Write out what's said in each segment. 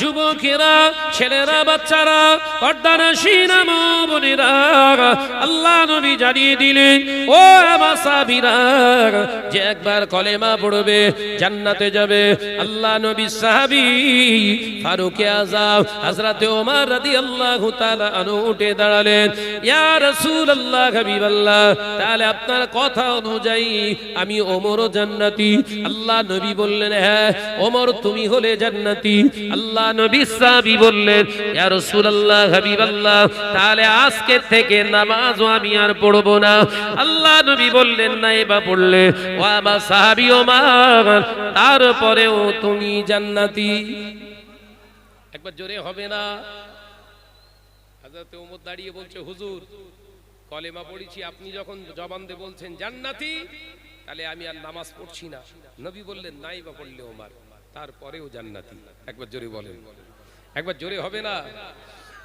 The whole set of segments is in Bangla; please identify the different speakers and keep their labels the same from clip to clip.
Speaker 1: যুবকেরা, ছেলেরা, বাচ্চারা, পর্দানশীল মা বোনেরা, আল্লাহ নবী জানিয়ে দিলেন, ও আমার সাহাবীরা, যে একবার কলেমা পড়বে জান্নাতে যাবে। আল্লাহ নবী সাহাবী ফারুক আযম হযরত ওমর রাদিয়াল্লাহু তাআলা আনহু উঠে দাঁড়ালেন। ইয়া রাসূলুল্লাহ, হাবিবাল্লাহ, তাহলে আপনার কথা অনুযায়ী আমি ওমরও জান্নাতি? আল্লাহ নবী বললেন, হ্যাঁ ওমর তুমি হলে জান্নাতি। আল্লাহ নবী সাহাবী বললেন, ইয়া রাসূলুল্লাহ, হাবিবাল্লাহ, তাহলে আজকে থেকে নামাজও আমি আর পড়ব না। আল্লাহ নবী বললেন, নাই বা পড়লে ও আমার সাহাবী ওমর, তারপরেও তুমি জান্নাতি। একবার জোরে হবে না? হযরত ওমর দাঁড়িয়ে বলছে, হুজুর কলেমা পড়েছি, আপনি যখন জবান দিয়ে বলছেন জান্নাতি, তাহলে আমি আর নামাজ পড়ছি না। নবী বললেন, নাই বা পড়লে ওমর, তারপরেও জান্নাতি। একবার জোরে বলেন, একবার জোরে হবে না?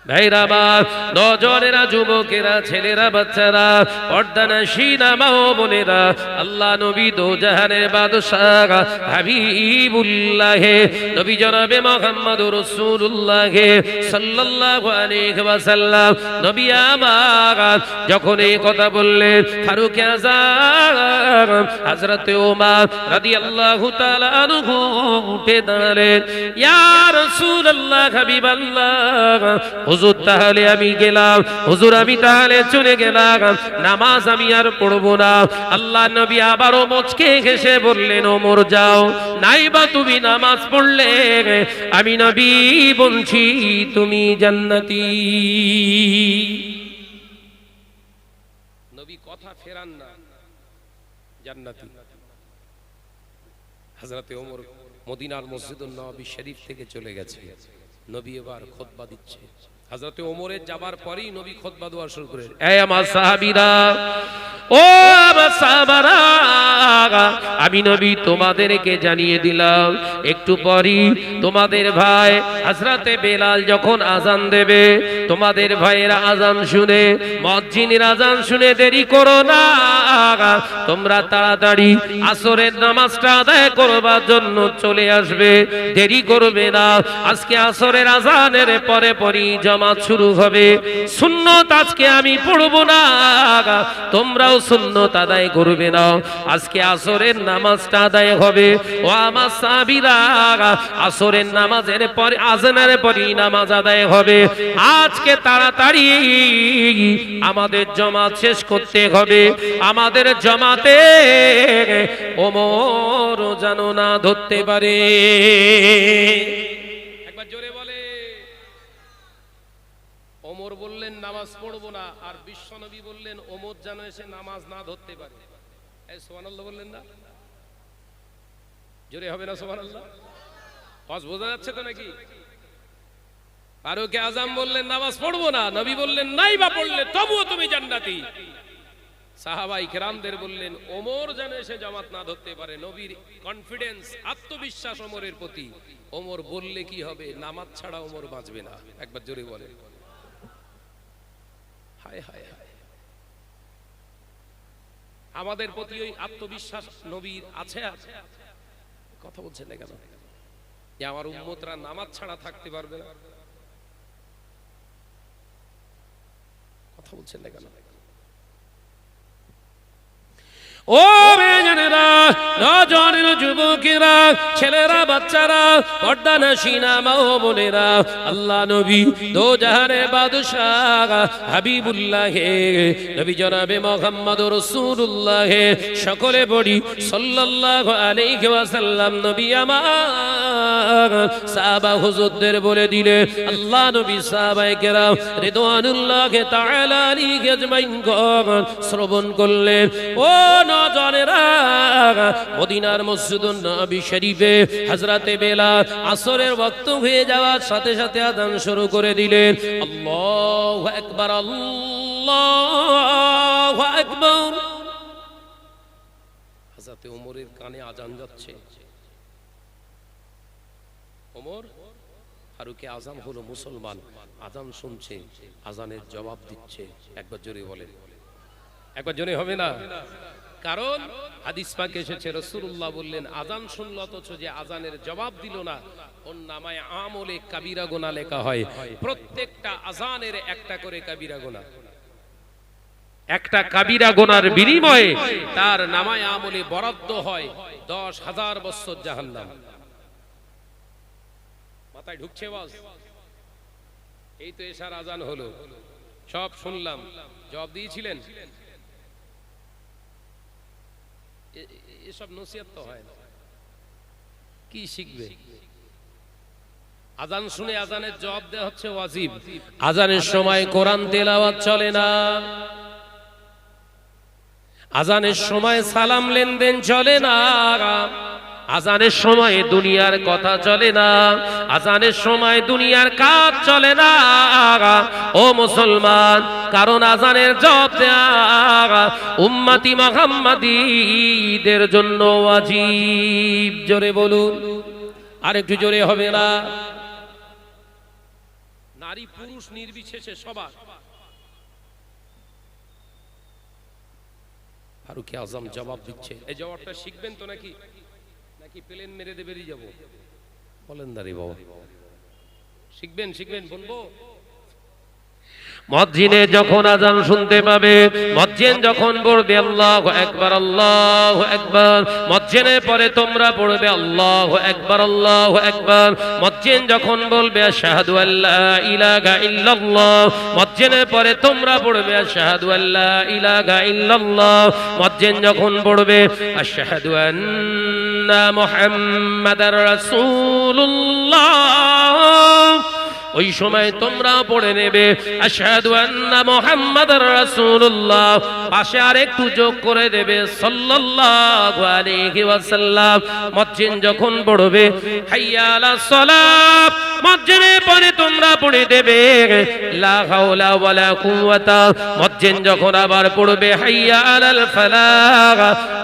Speaker 1: ভাইরা আমার, নজরেরা, যুবকেরা, ছেলেরা, বাচ্চারা, পর্দানশীল মা বোনেরা, আল্লাহ নবী দো জাহানের বাদশাহ হাবিবুল্লাহ নবী জনাবে মুহাম্মদুর রাসূলুল্লাহ সাল্লাল্লাহু আলাইহি ওয়াসাল্লাম, নবী আমার যখন এই কথা বললেন, ফারুক আযম হযরত ওমর রাদিয়াল্লাহু তাআলা আনহু উঠে দাঁড়ালেন। ইয়া রাসূলুল্লাহ, হাবিবাল্লাহ, হুজুর তাহলে আমি গেলাম, হুজুর আমি তাহলে চলে গেলাম, নামাজ আমি আর পড়বো না। আল্লাহ নবী আবারও মুচকে হেসে বললেন, ওমর যাও, নাইবা তুমি নামাজ পড়লে আমি নবী বলছি তুমি জান্নাতি। নবী কথা ফেরান না, জান্নাতি। হযরত ওমর মদিনার মসজিদুন নববী শরীফ থেকে চলে গেছে। নবী এবার খুতবা দিচ্ছে। হযরত ওমরের যাবার পরেই নবী খুতবা দেওয়া শুরু করেন। এই আমার সাহাবীরা, ও আমার সাহাবারা, আমি নবী তোমাদেরকে জানিয়ে দিলাম, একটু পরেই তোমাদের ভাই হযরতে বেলাল যখন আযান দেবে, তোমাদের ভাইয়েরা আযান শুনে, মুয়াজ্জিনের আযান শুনে দেরি করো না, তোমরা তাড়াতাড়ি আসরের নামাজটা আদায় করবার জন্য চলে আসবে, দেরি করবে না। আজকে আসরের আযানের পরে পরই জামাত শুরু হবে। সুন্নত আজকে আমি পড়ব না, তোমরাও সুন্নত আদায় করবে না। আজকে আসরের নামাজটা আদায় হবে। ও আমার সাহাবীরা, আসরের নামাজের পরে, আযানের পরই নামাজ আদায় হবে। আজকে তাড়াতাড়ি আমাদের জামাত শেষ করতে হবে। আমাদের জামাতে ওমর যেন না ধরতে পারে। একবার জোরে বলে। ওমর বললেন নামাজ পড়বো না, আর বিশ্বনবী বললেন ওমর যেন এসে নামাজ না ধরতে পারে। এই সুবহানাল্লাহ বললেন না? জোরে হবে না সুবহানাল্লাহ? আওয়াজ বোঝা যাচ্ছে তো নাকি? ফারুক আযম বললেন নামাজ পড়বো না, নবী বললেন নাই বা পড়লে তবুও তুমি জান্নাতি। সাহাবায়ে কেরামদের বললেন ওমর যেন এসে জামাত না ধরতে পারে। নবীর কনফিডেন্স, আত্মবিশ্বাস ওমরের প্রতি। ওমর বললে কি হবে, নামাজ ছাড়া ওমর বাঁচবে না। একবার জোরে বলেন। হায় হায় হায়, আমাদের প্রতি ওই আত্মবিশ্বাস নবীর আছে? কথা বলছেন না কেন? যে আমার উম্মতরা নামাজ ছাড়া থাকতে পারবে না। কথা বলছেন না কেন? ও বেজানেরা, নজরের যুবকেরা, ছেলেরা, বাচ্চারা, পর্দানশীল মা বোনেরা, আল্লাহ নবী দো জাহানের বাদশাহ হাবিবুল্লাহ নবী জনাবে মুহাম্মদুর রাসূলুল্লাহ, সকলে পড়ি সাল্লাল্লাহু আলাইহি ওয়াসাল্লাম। নবী আমার সাহাবা হুজুরদের বলে দিলে, আল্লাহ নবী সাহাবায়ে কেরাম রিদওয়ানুল্লাহ তাআলা আলাইহি আজমাইন শ্রবণ করলেন। ও নজরেরা, মদিনার মসজিদুন নববী শরীফে হযরতে বেলাল আসরের ওয়াক্ত হয়ে যাওয়ার সাথে সাথে আযান শুরু করে দিলেন। আল্লাহু আকবার, আল্লাহু আকবার। হযরতে ওমরের কানে আযান যাচ্ছে। ওমর ফারুক আযম হলো মুসলমান, আযান শুনছে, আযানের জবাব দিচ্ছে। একবার জোরে বলেন, একবার জোরে হবে না? কারণ হাদিস পাকে এসেছে, রাসূলুল্লাহ বললেন আজান শুনল অথচ যে আজানের জবাব দিল না, ওর নামায় আমলে কাবিরা গুনাহ লেখা হয়। প্রত্যেকটা আজানের একটা করে কাবিরা গুনাহ, একটা কাবিরা গুনার বিনিময়ে তার নামায় আমলে বরাদ্দ হয় 10,000 বছর জাহান্নাম। মাথায় ঢুকছে বস? এই তো এশার আজান হলো, সব শুনলাম, জবাব দিয়েছিলেন? এসব নসিহত তো হয় না, কি শিখবে? আজান শুনে আজানের জবাব দেওয়া হচ্ছে ওয়াজিব। আজানের সময় কোরআন তেলাওয়াত চলে না, আজানের সময় সালাম লেনদেন চলে না, আজানের সময় দুনিয়ার কথা চলে না, আজানের সময় দুনিয়ার কাজ চলে না ও মুসলমান। কারণ আজানের জবাব দেয়া উম্মতি মুহাম্মাদীদের জন্য ওয়াজিব। জোরে বলুন, আর একটু জোরে হবে না? নারী পুরুষ নির্বিশেষে সবার। ফারুক আজম জবাব দিচ্ছে, এই জবাবটা শিখবেন তো নাকি নাকি প্লেন মেরে দিয়ে বেরিয়ে যাবো? বলেন দাঁড়ি বাবা, শিখবেন? শিখবেন বলবো। মুয়াজ্জিনে যখন আজান শুনতে পাবে, মুয়াজ্জিন যখন বলবে আল্লাহু আকবার আল্লাহু আকবার, মুয়াজ্জিনের পরে তোমরা পড়বে আল্লাহু আকবার আল্লাহু আকবার। মুয়াজ্জিন যখন বলবে আশহাদু আল্লা ইলাহা ইল্লাল্লাহ, মুয়াজ্জিনের পরে তোমরা পড়বে আশহাদু আল্লা ইলাহা ইল্লাল্লাহ। মুয়াজ্জিন যখন পড়বে আশহাদু আন্না মুহাম্মাদার রাসূলুল্লাহ, ওই সময় তোমরা পড়ে নেবে আশহাদু আন্না মুহাম্মাদার রাসূলুল্লাহ, পাশে আরেকটু যোগ করে দেবে সাল্লাল্লাহু আলাইহি ওয়াসাল্লাম। মুয়াজ্জিন যখন পড়বে হাইয়া আলাস সালাত, মুয়াজ্জিনের পরে তোমরা পড়ে দেবে লা হাওলা ওয়ালা কুওয়াতা। মুয়াজ্জিন যখন আবার পড়বে হাইয়া আলাল ফালাহ,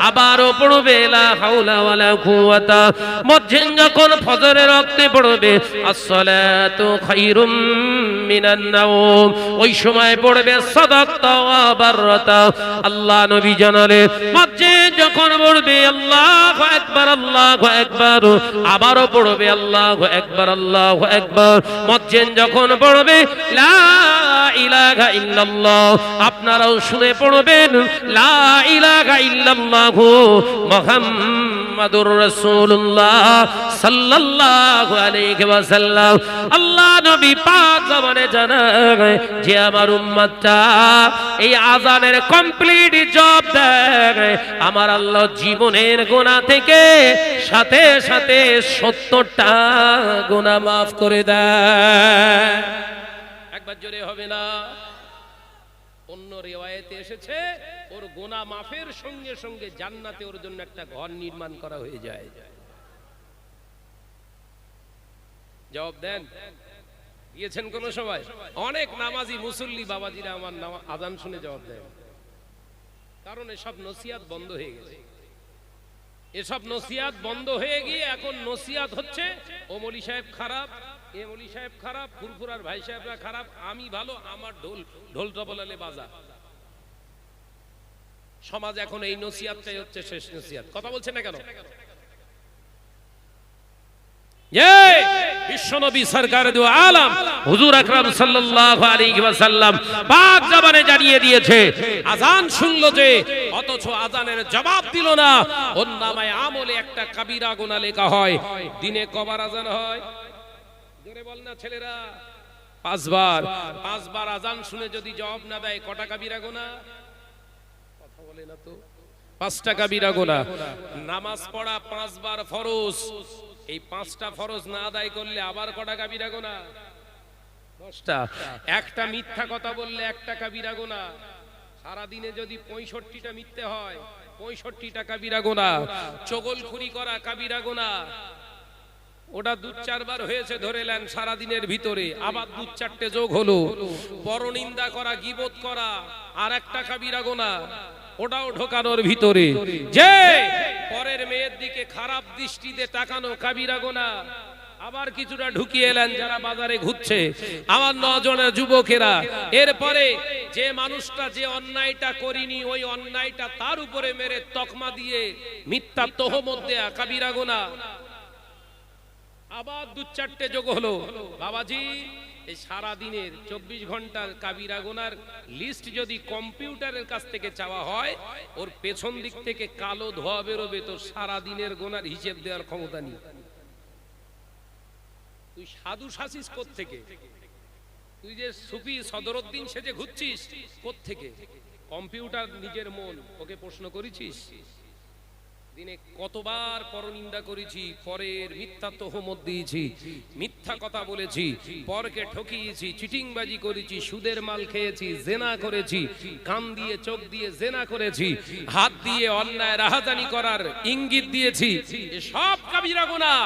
Speaker 1: আবারও পড়বে লা হাওলা ওয়ালা কুওয়াতা। মুয়াজ্জিন যখন ফজরের ওয়াক্তে পড়বে আসসালাতু খায়রুম মিনান নাওম, ওই সময় পড়বে সাদাকতা ওয়া বাররাতা। আল্লাহ নবী জানালে মুয়াজ্জিন যখন পড়বে আল্লাহু আকবার আল্লাহু আকবার, আবারও পড়বে আল্লাহু আকবার আল্লাহু আকবার। মুয়াজ্জিন যখন পড়বে লা ইলাহা ইল্লাল্লাহ, আপনারাও শুনে পড়বেন লা ইলাহা ইল্লাল্লাহ মুহাম্মাদুর রাসূলুল্লাহ সাল্লাল্লাহু আলাইহি ওয়াসাল্লাম। আল্লাহ নবী পাক জবানে জানায় যে আমার উম্মতটা এই আযানের কমপ্লিট জবাব দেয়, আমার আল্লাহ জীবনের গুনাহ থেকে সাথে সাথে 70টা গুনাহ মাফ করে দেয়। একবার জোরে হবে না? অন্য রিওয়ায়াতে এসেছে ওর গুনাহ মাফের সঙ্গে সঙ্গে জান্নাতে ওর জন্য একটা ঘর নির্মাণ করা হয়ে যায়। জবাব দেন, দিয়েছেন কোন সময়? অনেক নামাজি মুসল্লি বাবাজিরা আমার আজান শুনে জবাব দেয়, কারণ এসব নসিহত বন্ধ হয়ে গেছে। এসব নসিহত বন্ধ হয়ে গিয়ে এখন নসিহত হচ্ছে ও মৌলী সাহেব খারাপ, এ মৌলী সাহেব খারাপ, ফুরফুরার ভাই সাহেবরা খারাপ, আমি ভালো, আমার ঢোল তবলালে বাজা। সমাজ এখন এই নসিহতটাই হচ্ছে শেষ নসিহত। কথা বলছে না কেন? বিশ্বনবী সরকার দু আলম হুজুর আকরাম সাল্লাল্লাহু আলাইহি ওয়াসাল্লাম পাক জবানে জানিয়ে দিয়েছে, আজান শুনলো যে অথচ আজানের জবাব দিল না, ওর নামায় আমলে একটা কাবিরা গুনাহ লেখা হয়। দিনে কবার আজান হয়? জোরে বল না ছেলেরা। 5 বার। 5 বার আজান শুনে যদি জবাব না দেয় কটা কাবিরা গুনাহ? কথা বলে না তো। 5টা কাবিরা গুনাহ। নামাজ পড়া 5 বার ফরজ, এই 5টা ফরজ না আদায় করলে আবার কটা কাবিরা গুনাহ? 10টা। একটা মিথ্যা কথা বললে একটা কাবিরা গুনাহ। সারা দিনে যদি 65টা মিথ্যে হয় 65টা কাবিরা গুনাহ। চগলখুরি করা কাবিরা গুনাহ, ওটা 2-4 বার হয়েছে ধরে নেন সারা দিনের ভিতরে, আবার 2-4টে যোগ হলো। পরনিন্দা করা, গীবত করা আর একটা কাবিরা গুনাহ, ওটাও ঢোকানোর ভিতরে। যে পরের মেয়ের দিকে খারাপ দৃষ্টিতে তাকানো কাবিরা গুনাহ, আবার কিছুটা ঢুকিয়ে এলেন যারা বাজারে ঘুরছে আমার 9 জনের যুবকেরা। এরপরে যে মানুষটা যে অন্যায়টা করিনি ওই অন্যায়টা তার উপরে মেরে তকমা দিয়ে মিথ্যা তহমত দেয়া কাবিরা গুনাহ। আবার 2-4টে যোগ হলো। বাবাজি এই সারা দিনের 24 ঘন্টার কাবিরা গুনার লিস্ট যদি কম্পিউটারের কাছ থেকে চাওয়া হয় ওর পেছন দিক থেকে কালো ধোয়া বেরোবে, তো সারা দিনের গুনার হিসেব দেওয়ার ক্ষমতা নেই। তুই সাধু শাসিস কোত্থেকে? তুই যে সুফি সদরউদ্দিন সেজে ঘুরছিস কোত্থেকে? কম্পিউটার নিজের মন, ওকে প্রশ্ন করেছিস? দিনে কতবার পরনিন্দা করেছি, পরের মিথ্যা তহমত দিয়েছি, মিথ্যা কথা বলেছি, পরকে ঠকিয়েছি, চিটিংবাজি করেছি, সুদের মাল খেয়েছি, জেনা করেছি, কান দিয়ে চোখ দিয়ে জেনা করেছি, হাত দিয়ে অন্যায় রাহাজানি করার ইঙ্গিত দিয়েছি। সব কাবিরা গুনাহ।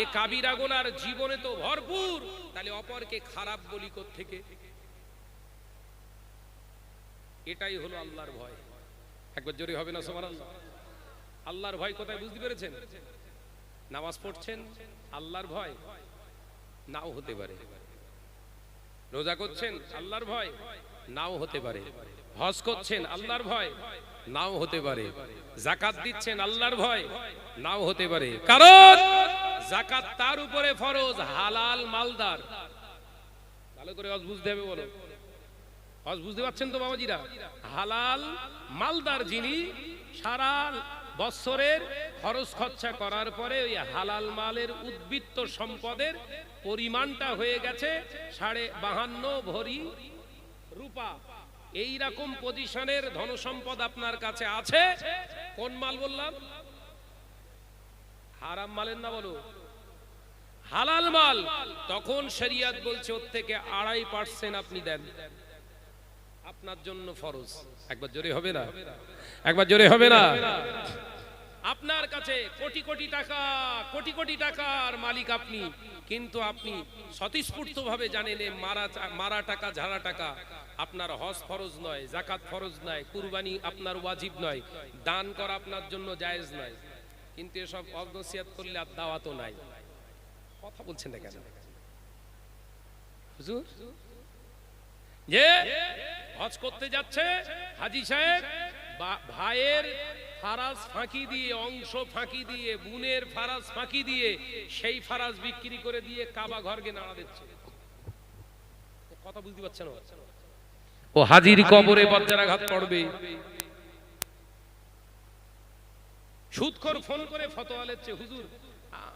Speaker 1: এ কাবিরা গুনার জীবনে তো ভরপুর, তাহলে অপরকে খারাপ বলি কোত্থেকে? এটাই হলো আল্লাহর ভয়। একবার জোরে হবে না সুবহানাল্লাহ? আল্লাহর ভয় কোথায় বুঝতে পেরেছেন? নামাজ পড়ছেন আল্লাহর ভয় নাও হতে পারে, রোজা করছেন আল্লাহর ভয় নাও হতে পারে, হজ করছেন আল্লাহর ভয় নাও হতে পারে, যাকাত দিচ্ছেন আল্লাহর ভয় নাও হতে পারে। কারণ যাকাত তার উপরে ফরজ, হালাল মালদার। ভালো করে হজ বুঝতে হবে, বলো হজ বুঝতে পারছেন তো বাবাজিরা? হালাল মালদার যিনি সারা বছরের খরচ খরচা করার পরে ওই হালাল মালের উদ্বৃত্ত সম্পদের পরিমাণটা হয়ে গেছে 52.5 ভরি রূপা। এই রকম পজিশনের ধনসম্পদ আপনার কাছে আছে। কোন মাল বললাম? হারাম মালের না, বলো হালাল মাল। তখন শরিয়ত বলছে ওর থেকে 2.5% আপনি দেন, আপনার জন্য ফরজ। একবার জোরে হবে না? একবার জোরে হবে না? আপনার কাছে কোটি কোটি টাকা, কোটি কোটি টাকার মালিক আপনি, কিন্তু আপনি স্বতঃস্ফূর্তভাবে জানেন মারা টাকা, ঝাড়া টাকা আপনার হজ ফরজ নয়, যাকাত ফরজ নয়, কুরবানি আপনার ওয়াজিব নয়, দান করা আপনার জন্য জায়েজ নয়, কিন্তু এসব অনসিহত করলে আর দাওয়াতও নাই। কথা বলছেন না কেন হুজুর? যে হজ করতে যাচ্ছে হাজী সাহেব, ভাইয়ের ফারাজ ফাঁকি দিয়ে, অংশ ফাঁকি দিয়ে, বোনের ফারাজ ফাঁকি দিয়ে সেই ফারাজ বিক্রি করে দিয়ে কাবা ঘরকে নাড়া দিচ্ছে। কথা বুঝতে পারছেন? ও হাজির কবরে বজ্রাঘাত পড়বে। সুদখোর ফোন করে ফতোয়া দিচ্ছে, হুজুর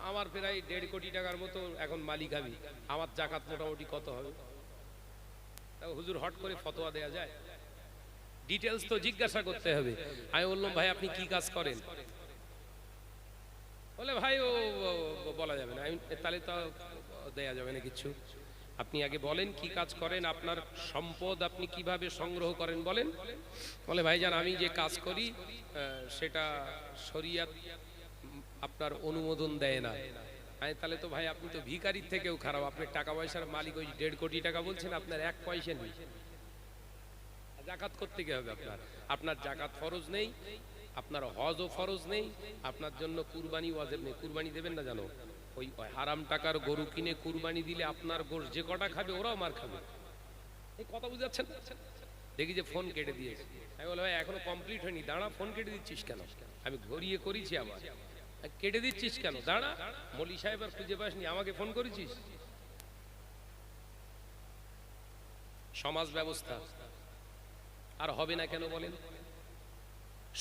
Speaker 1: আমার প্রায় 1.5 কোটি টাকার মতো এখন মালিক আমি, আমার যাকাত মোটামুটি কত হবে? হুজুর হট করে ফতোয়া দেয়া যায়? ডিটেইলস তো জিজ্ঞাসা করতে হবে। আমি বললাম ভাই আপনি কি কাজ করেন? বলে ভাই ও বলা যাবে না। তাহলে তো দেয়া যাবে না কিছু। আপনি আগে বলেন কি কাজ করেন, আপনার সম্পদ আপনি কিভাবে সংগ্রহ করেন বলেন। বলে ভাইজান আমি যে কাজ করি সেটা শরিয়ত আপনার অনুমোদন দেয় না। তাহলে তো ভাই আপনি তো ভিখারির থেকেও খারাপ, আপনার টাকা পয়সার মালিক ওই 1.5 কোটি টাকা বলছেন, আপনার 1 পয়সা নেই। যাকাত করতে কি হবে? আপনার যাকাত ফরজ নেই, আপনার হজও ফরজ নেই, আপনার জন্য কুরবানি ওয়াজিব নেই। কুরবানি দেবেন না জানো? ওই হারাম টাকার গরু কিনে কুরবানি দিলে আপনার গোশত যে কটা খাবে ওরাও মার খাবে। এই কথা বুঝাচ্ছেন? দেখি যে ফোন কেটে দিয়েছে। আমি বললাম ভাই এখনো কমপ্লিট হয়নি, দাঁড়া। ফোন কেটে দিচ্ছিস কেন? আমি ঘুরিয়ে করেছি, আবার কেটে দিচ্ছিস কেন? দাঁড়া, মলি সাহেব আর খুঁজে পাসনি, আমাকে ফোন করেছিস। সমাজ ব্যবস্থা আর হবে না কেন বলেন?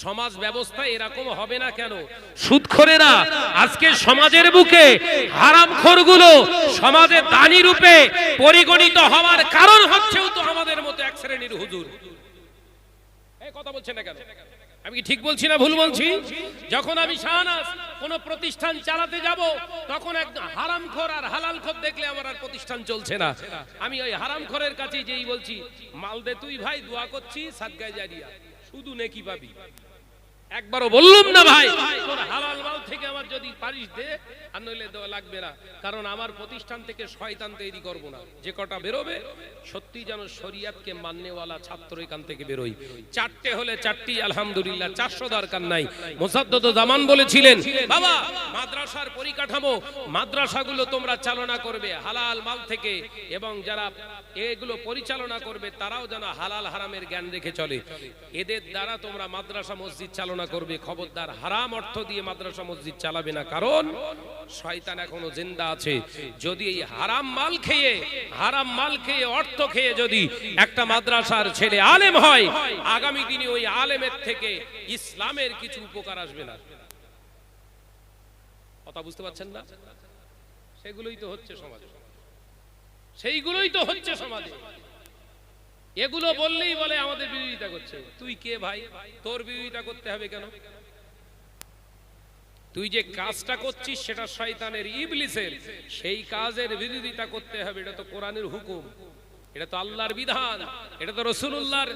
Speaker 1: সমাজ ব্যবস্থা এরকম হবে না কেন? সুদখোরেরা আজকে সমাজের বুকে, হারামখোরগুলো সমাজে দানী রূপে পরিগণিত হওয়ার কারণ হচ্ছে তো আমাদের মতো এক শ্রেণীর হুজুর। এই কথা বলছেন না কেন? আমি কি ঠিক বলছি না ভুল বলছি? যখন আমি শাহনাজ কোন প্রতিষ্ঠান চালাতে যাব, তখন একদম হারামখোর আর হালালখোর দেখলে আমার আর প্রতিষ্ঠান চলছে না। আমি ওই হারামখোরের কাছে যেই বলছি মাল দে তুই ভাই, দোয়া করছি সাদগায়ে জারিয়া, শুধু নেকি পাবি। একবারও বললাম না ভাই তোর হালাল মাল থেকে আমার যদি পারিস দে, আর নইলে দেওয়া লাগবে না, কারণ আমার প্রতিষ্ঠান থেকে শয়তান তৈরি করব না। যে কটা বেরোবে সত্যি যেন শরিয়াতকে মাননেওয়ালা ছাত্র এখান থেকে বেরোই। চারটে হলে চারটি আলহামদুলিল্লাহ, 400 দরকার নাই। মুসাদ্দদ জামান বলেছিলেন, বাবা মাদ্রাসার পরিকাঠামো, মাদ্রাসাগুলো তোমরা চালনা করবে হালাল মাল থেকে, এবং যারা এগুলো পরিচালনা করবে তারাও যেন হালাল হারামের জ্ঞান রেখে চলে। এদের দ্বারা তোমরা মাদ্রাসা মসজিদ চালনা করবে। খবরদার হারাম অর্থ দিয়ে মাদ্রাসা মসজিদ চালাবে না, কারণ শয়তান এখনো জিন্দা আছে। যদি এই হারাম মাল খেয়ে অর্থ খেয়ে যদি একটা মাদ্রাসার ছেলে আলেম হয়, আগামী দিনে ওই আলেমের থেকে ইসলামের কিছু উপকার আসবে না। কথা বুঝতে পারছেন না? সেগুলোই তো হচ্ছে সমাজে, সেইগুলোই তো হচ্ছে সমাজে। এগুলো বললেই বলে আমাদের বিরোধিতা করছে। তুই কে ভাই, তোর বিরোধিতা করতে হবে কেন? তুই যে কাজটা করছিস সেটা শয়তানের, ইবলিসের, সেই কাজের বিরোধিতা করতে হবে। এটা তো কোরআনের হুকুম, এটা তো আল্লাহর বিধান, এটা তো রাসূলুল্লাহর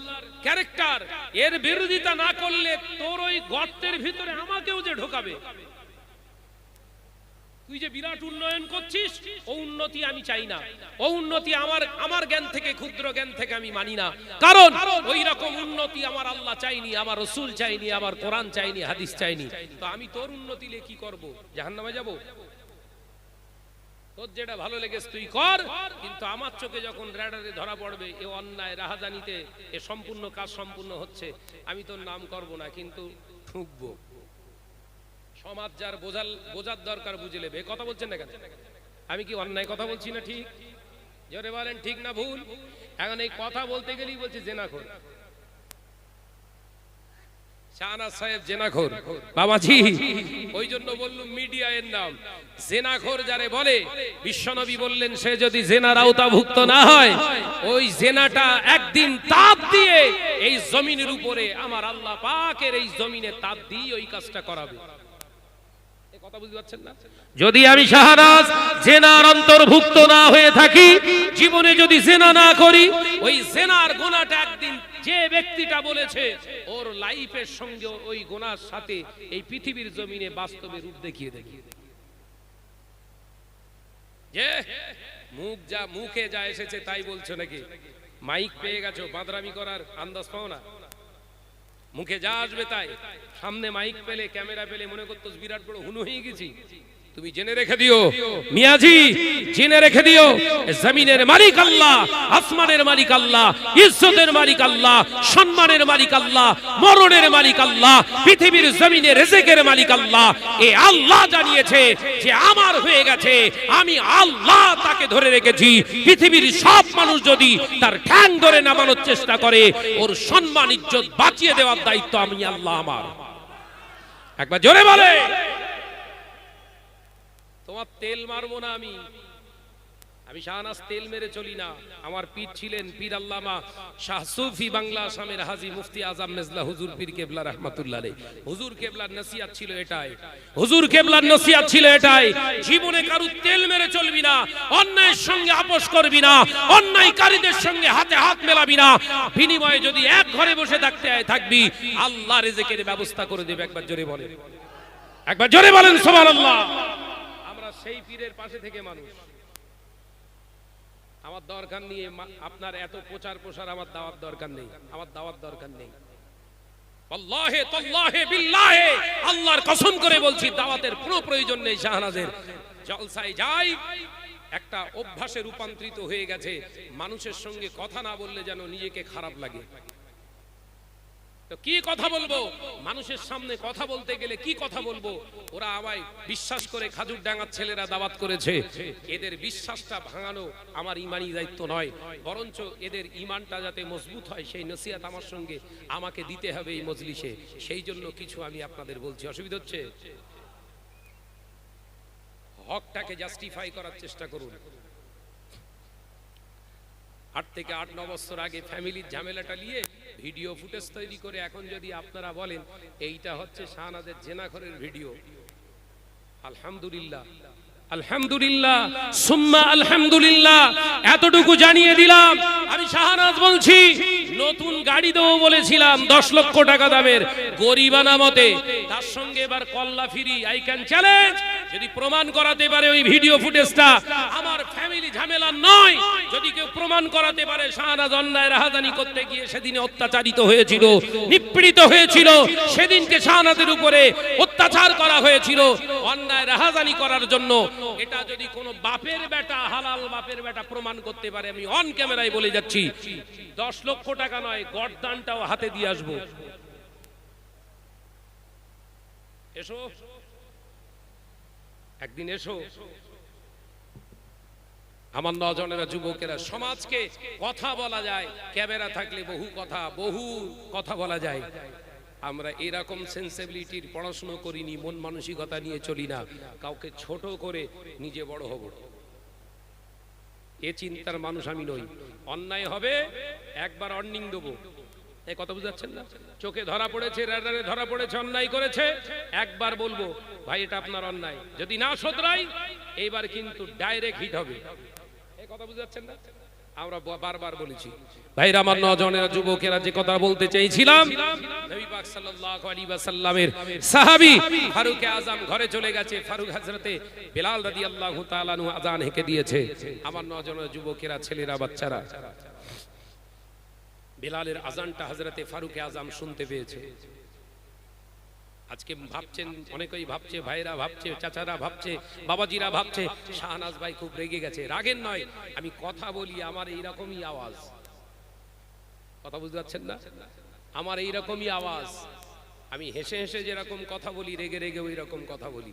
Speaker 1: ক্যারেক্টার। এর বিরোধিতা না করলে তোর ওই গর্তের ভিতরে আমাকেও যে ঢোকাবে। তুই যে বিরাট উন্নয়ন করছিস, ও উন্নতি আমি চাই না, ও উন্নতি আমার জ্ঞান থেকে, ক্ষুদ্র জ্ঞান থেকে আমি মানি না, কারণ ওই রকম উন্নতি আমার আল্লাহ চাইনি, আমার রাসূল চাইনি, আমার কোরআন চাইনি, হাদিস চাইনি। তো আমি তোর উন্নতি নিয়ে কি করব? জাহান্নামে যাব? তোর যেটা ভালো লেগেছে তুই কর, কিন্তু আমার চোখে যখন রেডারে ধরা পড়বে এ অন্যায় রাহাজানিতে এ সম্পূর্ণ কাজ সম্পূর্ণ হচ্ছে, আমি তোর নাম করব না, কিন্তু ঠুকবো। সমাজ যার বোঝার দরকার বুঝে নেবে। কথা বলছেন না কেন? আমি কি অন্যায় কথা বলছি না? ঠিক জোরে বলেন, ঠিক না ভুল? এখন এই কথা বলতে গেলেই বলছি জেনাখোর। শাহনাজ সাহেব জেনাখোর বাবাজি, ওই জন্য বললুম মিডিয়া এর নাম জেনাখোর যারে বলে। বিশ্বনবী বললেন সে যদি জেনার আওতাভুক্ত না হয়, ওই জেনাটা একদিন তাপ দিয়ে এই জমিনের উপরে, আমার আল্লাহ পাকের এই জমিনে তাপ দিয়ে ওই কাজটা করাবে। কথা বুঝতে পারছেন না? যদি আমি শাহনাজ জেনার অন্তর্ভুক্ত না হয়ে থাকি, জীবনে যদি জেনা না করি, ওই জেনার গুনাহটা একদিন যে ব্যক্তিটা বলেছে ওর লাইফের সঙ্গে ওই গুনার সাথে এই পৃথিবীর জমিনে বাস্তবে রূপ দেখিয়ে দেবে। যে মুখে যা এসেছে তাই বলছো নাকি? মাইক পেয়ে গেছো, বাদরামি করার আন্দাজ পাও না? মুখে যা আসবে তাই। সামনে মাইক পেলে, ক্যামেরা পেলে মনে করতো বিরাট বড় হুনু হয়ে গেছি। তুমি জেনে রেখে দিও মিয়াজি, জেনে রেখে দিও জমিনের মালিক আল্লাহ, আসমানের মালিক আল্লাহ, ইজ্জতের মালিক আল্লাহ, সম্মানের মালিক আল্লাহ, মরণের মালিক আল্লাহ, পৃথিবীর জমিনে রিজিকের মালিক আল্লাহ। এই আল্লাহ জানিয়েছে যে আমার হয়ে গেছে, আমি আল্লাহ তাকে ধরে রেখেছি। পৃথিবীর সব মানুষ যদি তার ঠ্যাং ধরে নামানোর চেষ্টা করে, ওর সম্মান ইজ্জত বাঁচিয়ে দেওয়ার দায়িত্ব আমি আল্লাহ আমার। একবার জোরে বলে। তোমার তেল মারবো না আমি শাহনাজ তেল মেরে চলি না। আমার পীর ছিলেন পীর আল্লামা শাহ সুফি বাংলা আসামের হাজী মুফতি আজম মেজলা হুজুর পীর কেবলা রাহমাতুল্লাহ আলাইহি। হুজুর কেবলার নসিহত ছিল এটাই, হুজুর কেবলার নসিহত ছিল এটাই, জীবনে কারু তেল মেরে চলবি না, অন্যায়ের সঙ্গে আপোষ করবি না, অন্যায়কারীদের সঙ্গে হাতে হাত মেলাবি না। বিনিময়ে যদি এক ঘরে বসে থাকবি, আল্লাহ রিজিকের ব্যবস্থা করে দেবে। একবার জোরে বলেন, একবার জোরে বলেন সুবহানাল্লাহ। সেই পীরের পাশে থেকে মানুষ, আমার দরকার নিয়ে আপনার এত প্রচার প্রসার, আমার দাওয়াত দরকার নেই, আমার দাওয়াত দরকার নেই। আল্লাহে তাল্লাহে বিল্লাহে, আল্লাহর কসম করে বলছি দাওয়াতের কোনো প্রয়োজন নেই। শাহনাজের জলসায় যাই, একটা অভ্যাসে রূপান্তরিত হয়ে গেছে। মানুষের সঙ্গে কথা না বললে যেন নিজেকে খারাপ লাগে। তো কি কথা বলবো? মানুষের সামনে কথা বলতে গেলে কি কথা বলবো? ওরা আমায় বিশ্বাস করে খাজুর ডাঙ্গার ছেলেরা দাওয়াত করেছে, এদের বিশ্বাসটা ভাঙানো আমার ইমানি দায়িত্ব নয়, বরঞ্চ এদের ইমানটা যাতে মজবুত হয় সেই নসিহত আমার সঙ্গে আমাকে দিতে হবে এই মজলিসে। সেই জন্য কিছু আমি আপনাদের বলছি। অসুবিধা হচ্ছে? হকটাকে জাস্টিফাই করার চেষ্টা করুন। 8 থেকে 8-9 বছর আগে ফ্যামিলির ঝামেলাটা নিয়ে ভিডিও ফুটেজ তৈরি করে এখন যদি আপনারা বলেন এইটা হচ্ছে শাহনাজের জেনাখরের ভিডিও, আলহামদুলিল্লাহ আলহামদুলিল্লাহ সুম্মা আলহামদুলিল্লাহ। এতটুকু জানিয়ে দিলাম, আমি শাহনাজ বলছি, নতুন গাড়ি দেবো বলেছিলাম 10 লক্ষ টাকা দামের, গরিবানা মতে। তার সঙ্গে এবার কল্লা ফ্রি, আই ক্যান চ্যালেঞ্জ, যদি প্রমাণ করাতে পারে ওই ভিডিও ফুটেজটা, আমার ফ্যামিলি ঝামেলা নয়, যদি কেউ প্রমাণ করাতে পারে শাহনাজ অন্যায় রাহাজানি করতে গিয়ে সেদিনে অত্যাচারিত হয়েছিল, নিপীড়িত হয়েছিল, সেদিনকে শাহনাজের উপরে অত্যাচার করা হয়েছিল অন্যায় রাহাজানি করার জন্য, এটা যদি কোনো বাপের বেটা, হালাল বাপের বেটা প্রমাণ করতে পারে, আমি অন ক্যামেরায় বলে যাচ্ছি 10 লক্ষ টাকা নয়, গর্দানটাও হাতে দিয়ে আসবো। এসো একদিন, এসো আমার নজনেরা, যুবকেরা। সমাজকে কথা বলা যায়, ক্যামেরা থাকলে বহু কথা বলা যায়। আমরা এরকম সেন্সিবিলিটির পড়াশোনা করিনি, মন মানসিকতা নিয়ে চলি না, কাউকে ছোট করে নিজে বড় হব, এ চিন্তার মানুষ আমি নই। অন্যায় হবে একবার অর্নিং দেবো, এই কথা বুঝাচ্ছেন না? চোখে ধরা পড়েছে, রাডারে ধরা পড়েছে, অন্যায় করেছে, একবার বলবো ভাই এটা আপনার অন্যায়, যদি না শোধরাই এইবার কিন্তু ডাইরেক্ট হিট হবে, এই কথা বুঝাচ্ছেন না? আমরা বারবার বলেছি ভাইরা, আমার নজনেরা, যুবকেরা, যে কথা বলতে চাইছিলাম, নবী পাক সাল্লাল্লাহু আলাইহি ওয়াসাল্লামের সাহাবী ফারুক আযম ঘরে চলে গেছে, ফারুক হযরতে বেলাল রাদিয়াল্লাহু তাআলা আনহু আযান হেঁকে দিয়েছে। আমার নজনেরা, যুবকেরা, ছেলেরা, বাচ্চারা, বেলালের আযানটা হযরতে ফারুক আযম শুনতে পেয়েছে। আজকে ভাবছেন, অনেকেই ভাবছে, ভাইরা ভাবছে, চাচারা ভাবছে, বাবাজিরা ভাবছে শাহনাজ ভাই খুব রেগে গেছে। রাগের নয়, আমি কথা বলি আমার এইরকমই আওয়াজ, কথা বুঝতে পারছেন না? আমার এইরকমই আওয়াজ, আমি হেসে হেসে যেরকম কথা বলি, রেগে রেগে ওই রকম কথা বলি।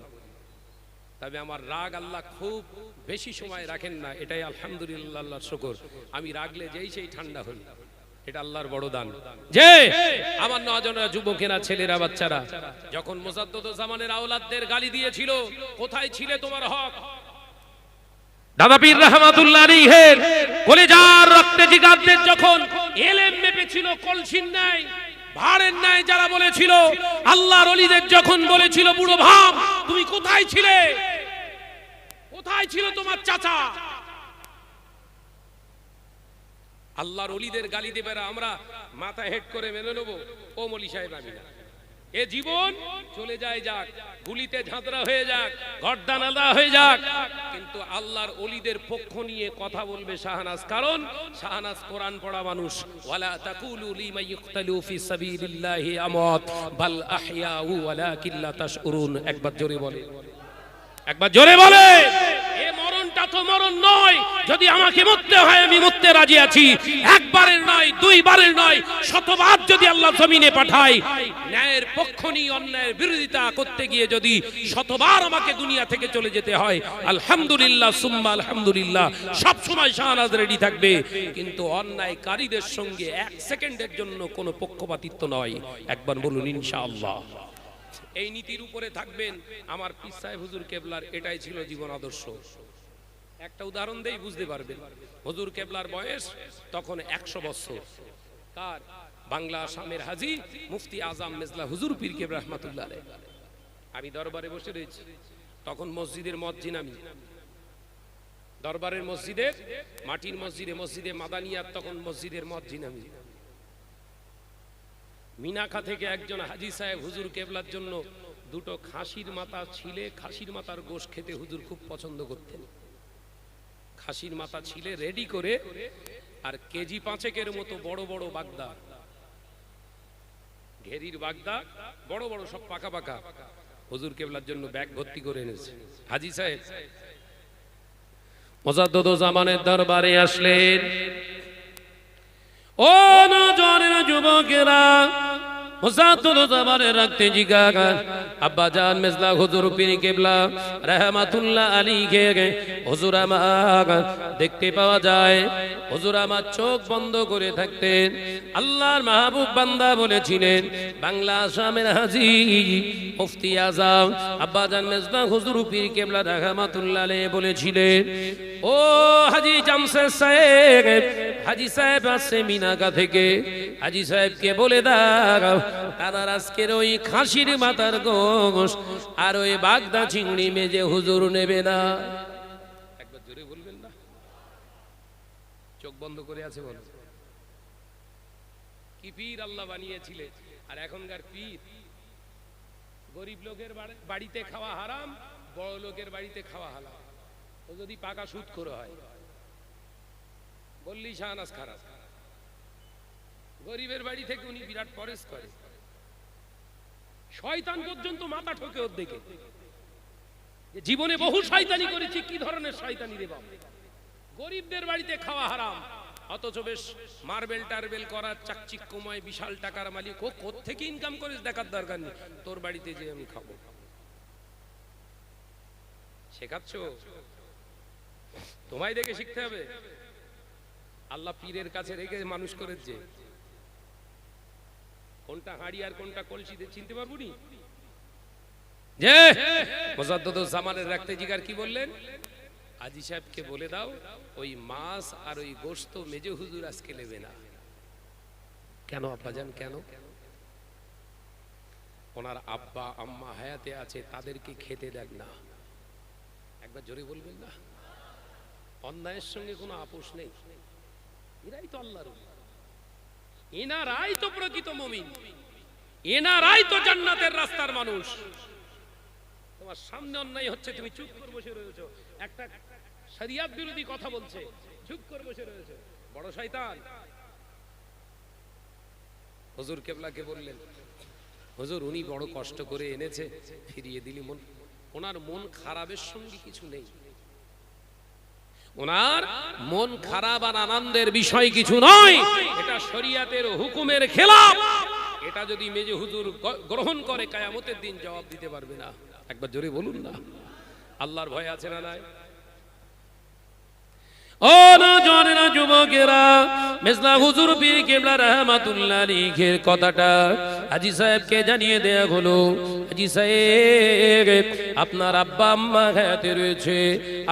Speaker 1: তবে আমার রাগ আল্লাহ খুব বেশি সময় রাখেন না, এটাই আলহামদুলিল্লাহ, আল্লাহর শুকর। আমি রাগলে যেই সেই ঠান্ডা হই, এটা আল্লাহর বড় দান। যে আমার নজনেরা, যুবকেরা, ছেলেরা, বাচ্চারা, যখন মুজাদ্দুজ্জামানের আওলাদদের গালি দিয়েছিল, কোথায় ছিলে তোমার হক? দাদা পীর রাহমাতুল্লাহ আলাইহির কলিজার রক্তে জিগারদের যখন এলেম মেপেছিল কলসির ন্যায়, ভাড়ের ন্যায়, যারা বলেছিল, আল্লাহর ওলিদের যখন বলেছিল বুড়ো ভাব তুমি কোথায় ছিলে, কোথায় ছিল তোমার চাচা? আল্লাহর ওলিদের গালি দেবে, আমরা মাথা হেড করে মেনে নেবো, ও মলি সাহেব আমি না, এ জীবন চলে যায়, যাক, গুলিতে ঝাঁতরা হয়ে যাক, গর্দান আদা হয়ে যাক, কিন্তু আল্লাহর ওলিদের পক্ষ নিয়ে কথা বলবে শাহনাজ, কারণ শাহনাজ কোরআন পড়া মানুষ। ওয়ালা তাকুলু লিমান ইউকতালু ফি সাবিলিল্লাহি আমওয়াত বাল আহইয়াউ ওয়ালাকিন লা তাশউরুন। একবার জোরে বলে, একবার জোরে বলে, এ মরণটা তো মরণ নয়, যদি আমাকে মরতে হয় আমি মরতে রাজি আছি, একবারের নয়, দুইবারের নয়, শতবার যদি আল্লাহ জমিনে পাঠায়, ন্যায়ের পক্ষ নিয়ে অন্যায়ের বিরোধিতা করতে গিয়ে যদি শতবার আমাকে দুনিয়া থেকে চলে যেতে হয়, আলহামদুলিল্লাহ সুম্মা আলহামদুলিল্লাহ, সব সময় শাহনাজ রেডি থাকবে, কিন্তু অন্যায়কারীদের সঙ্গে 1 সেকেন্ডের জন্য কোনো পক্ষপাতিত্ব নয়। একবার বলুন ইনশাআল্লাহ। এই নীতির উপরে থাকবেন। আমার পীর সাহেব হুজুর কেবলার এটাই ছিল জীবন আদর্শ। একটা উদাহরণ দেই, বুঝতে পারবেন। হুজুর কেবলার বয়স তখন 100 বছর। কার? বাংলা আসামের হাজী মুফতি আজম মেজলা হুজুর পীর কেবলা রহমাতুল্লাহ আলাইহি। আমি দরবারে বসে রয়েছি, তখন মসজিদের মসজিদ, আমি দরবারের মসজিদের মাটির মসজিদে, মসজিদে মাদানিয়াত, তখন মসজিদের মসজিদ আমি। মিনাখা থেকে একজন হাজী সাহেব হুজুর কেবলার জন্য 2টো খাসির মাথা ছিলে, খাসির মাথার গোশ খেতে হুজুর খুব পছন্দ করতেন। খাসির মাথা ছিলে রেডি করে, আর কেজি 5 মতো বড় বড় বাগদা, ঘেরির বাগদা, বড় বড় সব পাকা পাকা, হুজুর কেবলার জন্য ব্যাগ ভর্তি করে এনেছে। হাজী সাহেব মুজাদ্দুজ্জামানের দরবারে আসলেন। ও নজরের যুবকেরা, মুজাদ্দুজ্জামানের রাখতে জিজ্ঞাসা, আব্বা জান মেজলা হুজুর পীর কেবলা রাহমাতুল্লাহ আলাইহি হুজুর আমার দেখতে পাওয়া যায়, হুজুর আমার চোখ বন্ধ করে থাকতেন। আল্লাহর মাহবুব বান্দা বলেছিলেন, বাংলা আসামের হাজী মুফতি আজম আব্বা জান মেজলা হুজুর পীর কেবলা রাহমাতুল্লাহ আলাইহি বলেছিলেন, ও হাজি জামশেদ সাহেব, হাজি সাহেব আসছে মিনাকা থেকে, হাজি সাহেবকে বলে দাও তার আজকের ওই খাসির মাথার গোশ আর ওই বাগদা চিংড়ি মেজে হুজুর নেবে না। একবার জোরে বলবেন না? চোখ বন্ধ করে আছে বলো। কি পীর আল্লাহ বানিয়েছিলেন, আর এখনকার পীর গরিব লোকের বাড়িতে খাওয়া হারাম, বড় লোকের বাড়িতে খাওয়া হালাল। ও যদি পাকা সুদখোর হয় বললি শাহনাজ খারাপ। গরিবের বাড়ি থেকে উনি বিরাট পরেশ করে, শয়তান পর্যন্ত মাথা ঠোকে ওর দিকে। জীবনে বহু শয়তানি করেছি, কি ধরনের শয়তানি রে বাবা। গরিবদের বাড়িতে খাওয়া হারাম, অথচ বেশ মার্বেল টার্বেল করা চাকচিক্যময় বিশাল টাকার মালিক। ও কোত্থেকে ইনকাম করিস দেখার দরকার নেই, তোর বাড়িতে যে আমি খাবো। শেখাচ্ছ? তোমায় দেখে শিখতে হবে। আল্লাহ পীরের কাছে রেখে মানুষ করেছে, কোনটা হাড়ি আর কোনটা কলসি চিনতে পারবো নি। যে মুজাদ্দিদুল জামানের রাখতে জিগার কি বললেন, হাজী সাহেবকে বলে দাও ওই মাছ আর ওই গোশত মেজে হুজুর আজকে নেবে না। কেন আব্বাজান, কেন? ওনার আব্বা আম্মা হায়াতে আছে, তাদেরকে খেতে দেন না। একবার জোরে বলবেন না? অন্যায়ের সঙ্গে কোনো আপোষ নেই, এরাই তো আল্লাহর ওলি, এনারাই তো প্রকৃত মুমিন, এনারাই তো জান্নাতের রাস্তার মানুষ। তোমার সামনে অন্যায় হচ্ছে, তুমি চুপ করে বসে রয়েছো, একটা শরিয়ত বিরোধী কথা বলছে, চুপ করে বসে রয়েছো, বড় শয়তান। হুজুর কেবলাকে বললেন, হুজুর উনি বড় কষ্ট করে এনেছে, ফিরিয়ে দিলি। মন, ওনার মন খারাপের সঙ্গে কিছু নেই, ওনার মন খারাপ আর আনন্দের বিষয় কিছু নয়, এটা শরীয়তের হুকুমের খেলাফ। এটা যদি মেজে হুজুর গ্রহণ করে কিয়ামতের দিন জবাব দিতে পারবে না। একবার জোরে বলুন না, আল্লাহর ভয় আছে না নাই? ও নওজওয়ানেরা, যুবকেরা, মেজলা হুজুর পীর কেবলা রাহমাতুল্লাহ আলাইহির কথাটা হাজী সাহেবকে জানিয়ে দেয়া হলো। হাজী সাহেব, আপনার আব্বা আম্মা হায়াতে রয়েছে,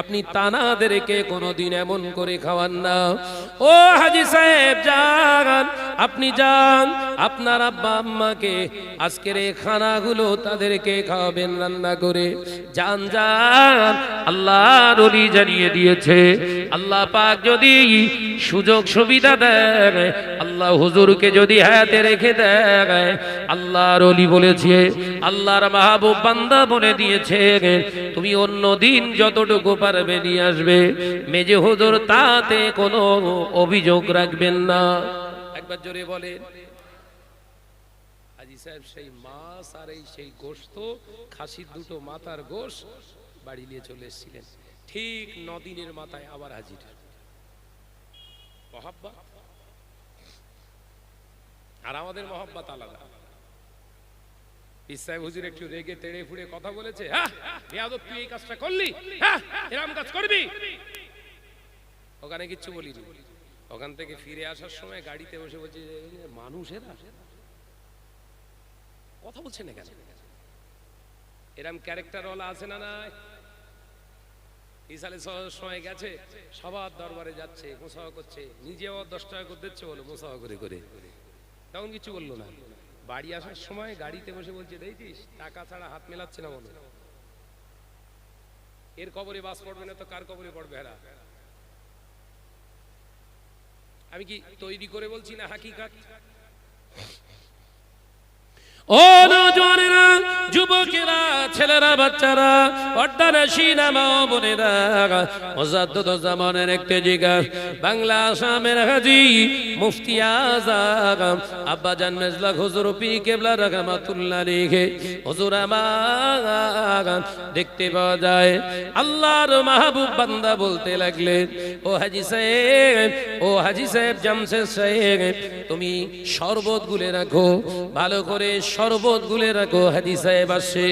Speaker 1: আপনি তানাদেরকে কোনোদিন এমন করে খাওয়ান না। ও হাজী সাহেব যান, আপনি যান, আপনার আব্বা আম্মাকে আজকের এই খানাগুলো তাদেরকে খাওয়াবেন রান্না করে। যান যান, আল্লাহর ওলি জানিয়ে দিয়েছে, আল্লাহ পাক যদি সুযোগ সুবিধা দেয়, আল্লাহ হুজুরকে যদি হায়াতে রেখে দেয়, আল্লাহর ওলি বলেছে, আল্লাহর মাহবুব বান্দা বলে দিয়েছে, তুমি অন্য দিন যতটুকু পারবে নিয়ে আসবে, মেজে হুজুর তাতে কোনো অভিযোগ রাখবেন না। একবার জোরে বলেন। হাজী সাহেব সেই মাছ আর এই সেই গোশত, খাসির দুটো মাথার গোশ বাড়ি নিয়ে চলে এসেছিলেন। ঠিক 9 দিনের মাথায় আবার হাজির। মহব্বত আর আমাদের মহব্বত আলাদা। ইসাই হুজুর একটু রেগে তেড়ে ফুড়ে কথা বলেছে, হ্যাঁ বেয়াদব তুই এই কাজটা করলি, হ্যাঁ এরকম কাজ করবি, ওখানে কিচ্ছু বলিনি। ওখান থেকে ফিরে আসার সময় গাড়িতে বসে বলছে, মানুষেরা কথা বলছে না কেন? এরকম ক্যারেক্টারওয়ালা আছে না নাই? ইসালে সময় গেছে, সবার দরবারে যাচ্ছে, মুসাফা করছে, নিজেও 10 টাকা করে দিচ্ছে, বলো মুসাফা করে করে, তখন কিছু বললো না। বাড়ি আসার সময় গাড়িতে বসে বলছে, দেখছিস টাকা ছাড়া হাত মেলাচ্ছে না, বলো এর কবরে বাস পড়বে না তো কার কবরে পড়বে? হেরা, আমি কি তৈরি করে বলছি না হাকিকাত? ও নওজওয়ানেরা, যুবকেরা, ছেলেরা, বাচ্চারা, পর্দানশীনা মা ও বোনেরা, মুজাদ্দিদুল জামানের একটি জিগার বাংলা আসামের হাজী মুফতি আযম আব্বাজান মেজলা হুজুর পীর কেবলা রাহমাতুল্লাহ আলাইহি হুজুর আমার দেখতে পাওয়া যায়, আল্লাহর মাহবুব বান্দা বলতে লাগলেন, ও হাজী সাহেব, ও হাজী সাহেব জামশেদ সাহেব, তুমি শরবত গুলে রাখো, ভালো করে শরবত গুলে রাখো। হাজী সাহেব আসে,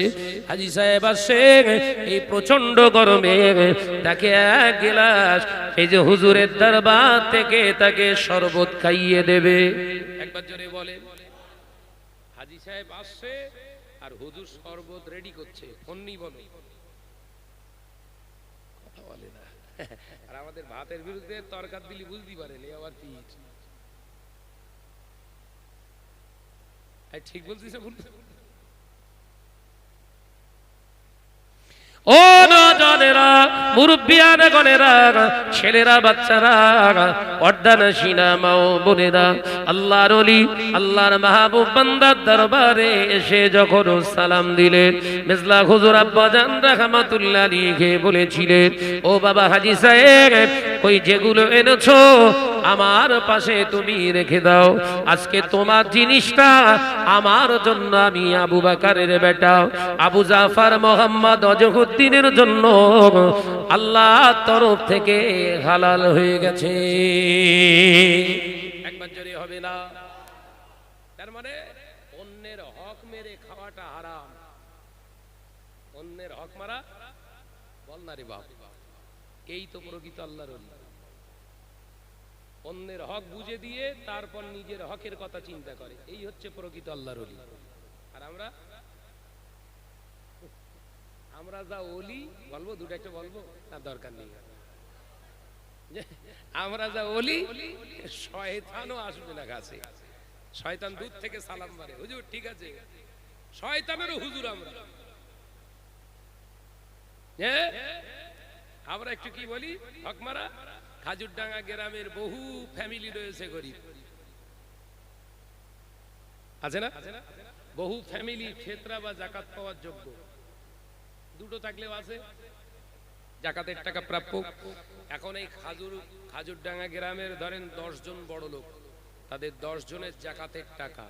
Speaker 1: হাজী সাহেব আসে, এই প্রচন্ড গরমে তাকে 1 গ্লাস এই যে হুজুরের দরবার থেকে তাকে শরবত খাইয়ে দেবে। একবার জোরে বলেন। হাজী সাহেব আসছে আর হুজুর শরবত রেডি করছে, অন্যই বলে কথা বলে না। আমাদের ভাতের বিরুদ্ধে তরকার দিলি বুঝতে পারেন, আবার পিঠ। ঠিক বলছিস না ভুল?
Speaker 2: ও নজনেরা, মুরব্বিয়ানা গনেরা, ছেলেরা, বাচ্চারা, পর্দানশীনা মাও বোনেরা, আল্লাহর ওলি, আল্লাহর মাহবুব বান্দার দরবারে এসে যখন সালাম দিলেন, মেজলা হুজুর আব্বাজান রাহমাতুল্লাহ আলাইহি বলেছিলেন, ও বাবা হাজী সাহেব, ওই যেগুলো এনেছো আমার পাশে তুমি রেখে দাও। আজকে তোমার জিনিসটা আমার জন্য, আমি আবু বকরের বেটা আবু জাফর মোহাম্মদ অজহুদ্দিনের জন্য আল্লাহর তরফ থেকে হালাল হয়ে গেছে।
Speaker 1: একবার জোরে হবে না? তার মানে অন্যের হক মেরে খাওয়াটা হারাম। অন্যের হক মারা, বল না রে বাপ, এই তো প্রকৃত আল্লাহর ওলি। অন্যের হক বুঝে দিয়ে তারপর নিজের হকের কথা চিন্তা করে, এই হচ্ছে প্রকৃত আল্লাহর ওলি। আর আমরা যা ওলি বলবো, দুটো একটা বলবো না, দরকার নেই। আমরা যা ওলি, শয়তানও আসবে না কাছে। শয়তান দূর থেকে সালাম মারে, হুজুর ঠিক আছে, শয়তানেরও হুজুর আমরা। আমরা একটু কি বলি, হক মারা। খাজুরডাঙ্গা গ্রামের বহু ফ্যামিলি রয়েছে গরিব, আছে না? বহু ফ্যামিলি ফিতরা বা যাকাত পাওয়ার যোগ্য, দুটো থাকলেও আছে যাকাতের টাকা প্রাপ্য। এখন এই খাজুরডাঙ্গা গ্রামের ধরেন 10 জন বড় লোক, তাদের 10 জনের যাকাতের টাকা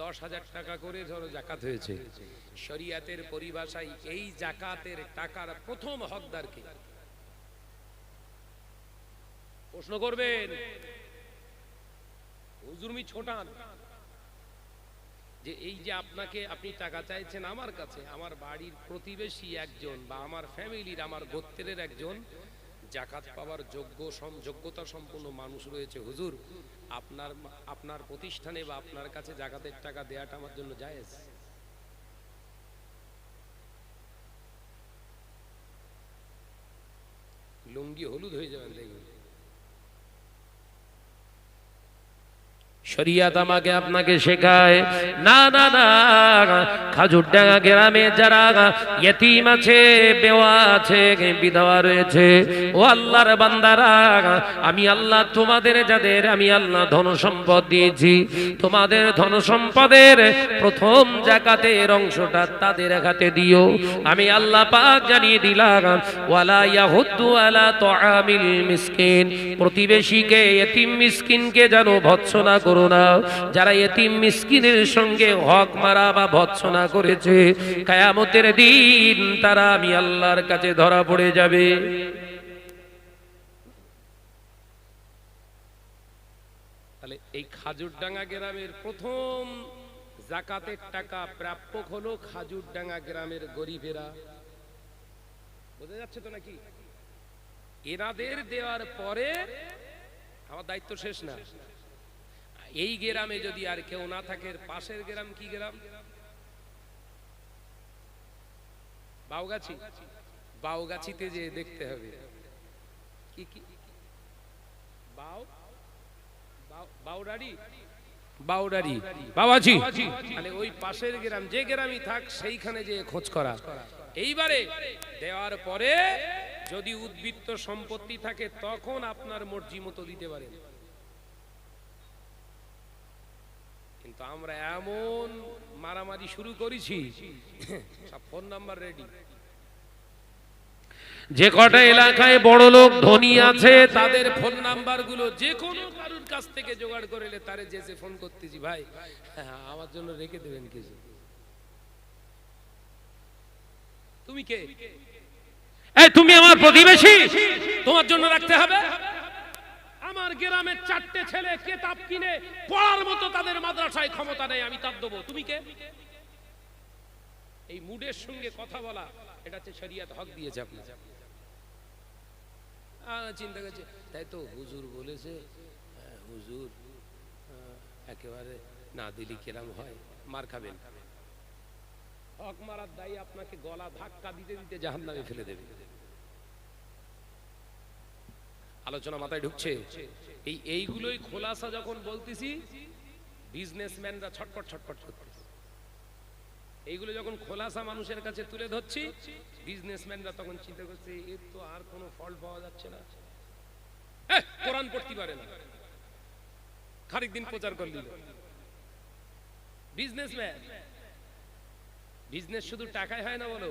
Speaker 1: 10,000 টাকা করে ধরো যাকাত হয়েছে। শরিয়াতের পরিভাষায় এই যাকাতের টাকার প্রথম হকদারকে প্রশ্ন করবেন, হুজুরমি ছোটান যে এই যে আপনাকে, আপনি টাকা চাইছেন আমার কাছে, আমার বাড়ির প্রতিবেশী একজন বা আমার ফ্যামিলির, আমার গোত্রের একজন যাকাত পাওয়ার যোগ্যতা সম্পন্ন মানুষ রয়েছে, হুজুর আপনার প্রতিষ্ঠানে বা আপনার কাছে যাকাতের টাকা দেয়াটা আমার জন্য জায়েজ? লুঙ্গি হলুদ হয়ে যাবেন দেখবেন।
Speaker 2: শরিয়াত আমাকে আপনাকে শেখায়, না না না, খাজুরডাঙ্গা গ্রামে যারা ইয়েতিম আছে, বেওয়া আছে, বিধবা রয়েছে, ও আল্লাহর বান্দারা, আমি আল্লাহ তোমাদের, যাদের আমি আল্লাহ ধন সম্পদ দিয়েছি, তোমাদের ধন সম্পদের প্রথম যাকাতের অংশটা তাদের হাতে দিও। আমি আল্লাহ পাক জানিয়ে দিলাম, ওয়ালা ইয়াহুদ্দু আলা তুআমিল মিসকিন, প্রতিবেশীকে, ইয়েতিম মিসকিনকে যেন ভৎসনা করো না। যারা ইয়েতিম মিসকিনের সঙ্গে হক মারা বা ভৎসনা করেছে, কিয়ামতের দিন তারা আমি আল্লাহর কাছে ধরা পড়ে যাবে।
Speaker 1: তাহলে এই খাজুরডাঙ্গা গ্রামের প্রথম যাকাতের টাকা প্রাপক হলো খাজুরডাঙ্গা গ্রামের গরিবেরা। বোঝা যাচ্ছে তো নাকি? এনাদের দেওয়ার পরে আমার দায়িত্ব শেষ না। এই গ্রামে যদি আর কেউ না থাকে, পাশের গ্রাম কি গ্রাম? বাউগাছি। বাউগাছিতে যে দেখতে হবে কি কি, বাউডারি, বাউডারি, বাবাজি, মানে ওই পাশের গ্রাম, যে গ্রামই থাক সেইখানে যে খোঁজ করা। এইবারে দেওয়ার পরে যদি উদ্বৃত্ত সম্পত্তি থাকে তখন আপনার মর্জি মতো দিতে পারেন। কিন্তু আমরা এমন মারামারি শুরু করেছি, সব ফোন নাম্বার রেডি।
Speaker 2: যে কটা এলাকায় বড় লোক ধনী আছে,
Speaker 1: তাদের ফোন নাম্বার গুলো যে কোনো কারোর কাছ থেকে জোগাড় করে তারে যে ফোন করতেছি, ভাই আমার জন্য রেখে দেবেন কিছু। তুমি কে?
Speaker 2: এই তুমি আমার প্রতিবেশী,
Speaker 1: তোমার জন্য রাখতে হবে? আমার গ্রামের 4টে ছেলে কিতাব কিনে পড়ার মতো তাদের মাদ্রাসায় ক্ষমতা নেই, আমি তার দেবো। তুমি কে? এই মুডের সঙ্গে কথা বলা, এটা হচ্ছে শরিয়ত হক দিয়েছে আপনার। চিন্তা করছে তাই তো হুজুর বলেছে, হুজুর একেবারে না দিলি কেরাম হয়, মার খাবেন। হক মারার দায়ী আপনাকে গলা ধাক্কা দিতে দিতে জাহান্নামে ফেলে দেবে। আলোচনা মাথায় ঢুকছে? এইগুলোই খোলাসা যখন বলতেছি, বিজনেসম্যানরা ছটফট ছটফট করতেছে। এইগুলো যখন খোলাসা মানুষের কাছে তুলে ধরছি, বিজনেসম্যানরা তখন চিন্তা করছে এর তো আর কোনো ফল পাওয়া যাচ্ছে না, কোরআন পড়তে পারে না, খানিক দিন প্রচার করলি। বিজনেসম্যান, বিজনেস শুধু টাকায় হয় না, বলো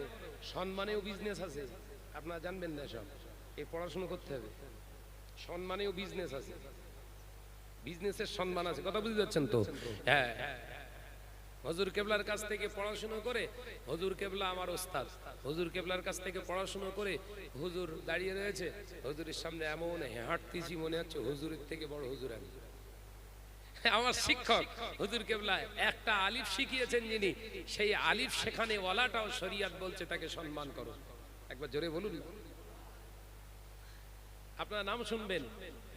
Speaker 1: সম্মানেও বিজনেস আছে। আপনারা জানবেন না সব, এই পড়াশোনা করতে হবে। সম্মানেও বিজনেস আছে, বিজনেসের সম্মান আছে। কথা বুঝতে যাচ্ছেন তো? হ্যাঁ, হুজুর কেবলার কাছ থেকে পড়াশোনা করে, হুজুর কেবলা আমার ওস্তাদ, হুজুর কেবলার কাছ থেকে পড়াশোনা করে হুজুর দাঁড়িয়ে রয়েছে, হুজুরের সামনে এমন হাঁটতেছি মনে হচ্ছে হুজুরের থেকে বড় হুজুর আমি। আমার শিক্ষক হুজুর কেবলা একটা আলিফ শিখিয়েছেন যিনি, সেই আলিফ সেখানে ওয়ালাটাও শরিয়ত বলছে তাকে সম্মান করো। একবার জোরে বলুন। আপনারা নাম শুনবেন,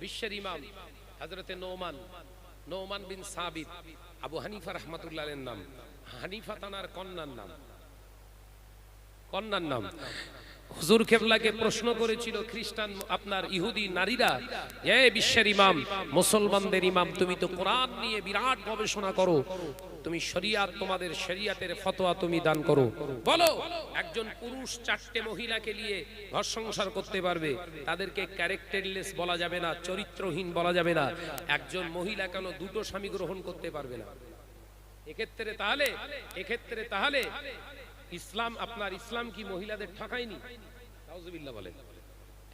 Speaker 1: বিশ্বের ইমাম হযরতে নোমান বিন সাবিত, আবু হানিফা রাহমাতুল্লাহের নাম, হানিফা তানার কন্যার নাম। হুজুর কেবলাকে প্রশ্ন করেছিল খ্রিস্টান, আপনার ইহুদি নারীরা, হে বিশ্বের ইমাম, মুসলমানদের ইমাম, তুমি তো কোরআন নিয়ে বিরাট গবেষণা করো, তুমি শরিয়াত, তোমাদের শরিয়াতের ফতোয়া তুমি দান করো, বলো একজন পুরুষ 4টে মহিলাকে নিয়ে ঘর সংসার করতে পারবে, তাদেরকে ক্যারেক্টারলেস বলা যাবে না, চরিত্রহীন বলা যাবে না। একজন মহিলা কেন 2টো স্বামী গ্রহণ করতে পারবে না? এক্ষেত্রে তাহলে ইসলাম, আপনার ইসলাম কি মহিলাদের ঠকায়নি? নাউজুবিল্লাহ বলেন,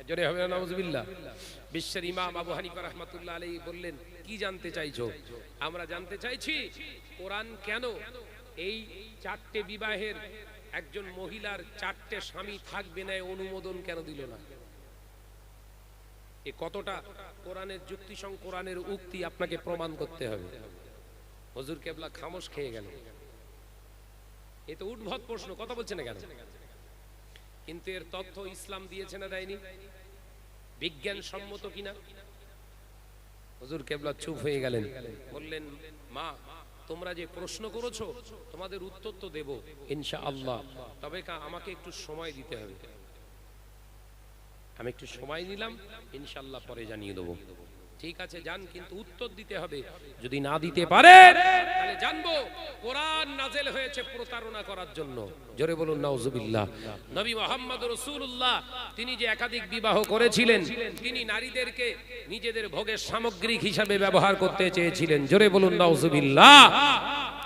Speaker 1: জোরে হবে না নাউজুবিল্লাহ? বিশ্বের ইমাম আবু হানিফা রাহমাতুল্লাহ আলাইহি বললেন, কি জানতে চাইছো? আমরা জানতে চাইছি কোরআন কেন এই 4টে বিবাহের, একজন মহিলার 4টে স্বামী থাকবে না অনুমোদন কেন দিল না? এ কতটা কোরআনের যুক্তিসঙ্গত, কোরআনের উক্তি আপনাকে প্রমাণ করতে হবে। হুজুর কেবলা খামোশ খেয়ে গেল। এ তো উদ্ভট প্রশ্ন, কথা বলছে না কেন? কিন্তু এর তথ্য ইসলাম দিয়েছে না দেয়নি? বিজ্ঞান সম্মত কিনা? হুজুর কেবলা চুপ হয়ে গেলেন, বললেন, মা তোমরা যে প্রশ্ন করেছো তোমাদের উত্তর তো দেব ইনশাআল্লাহ, তবে আমাকে একটু সময় দিতে হবে। আমি একটু সময় নিলাম, ইনশাআল্লাহ পরে জানিয়ে দেবো। ঠিক আছে যান, কিন্তু উত্তর দিতে হবে। যদি না দিতে পারে তাহলে জানবো কোরআন নাযিল হয়েছে প্রতারণা করার জন্য। জোরে বলুন নাউজুবিল্লাহ। নবী মুহাম্মদ রাসূলুল্লাহ তিনি যে একাধিক বিবাহ করেছিলেন, তিনি নারীদেরকে নিজেদের ভোগের সামগ্রী হিসাবে ব্যবহার করতে চেয়েছিলেন। জোরে বলুন নাউজুবিল্লাহ।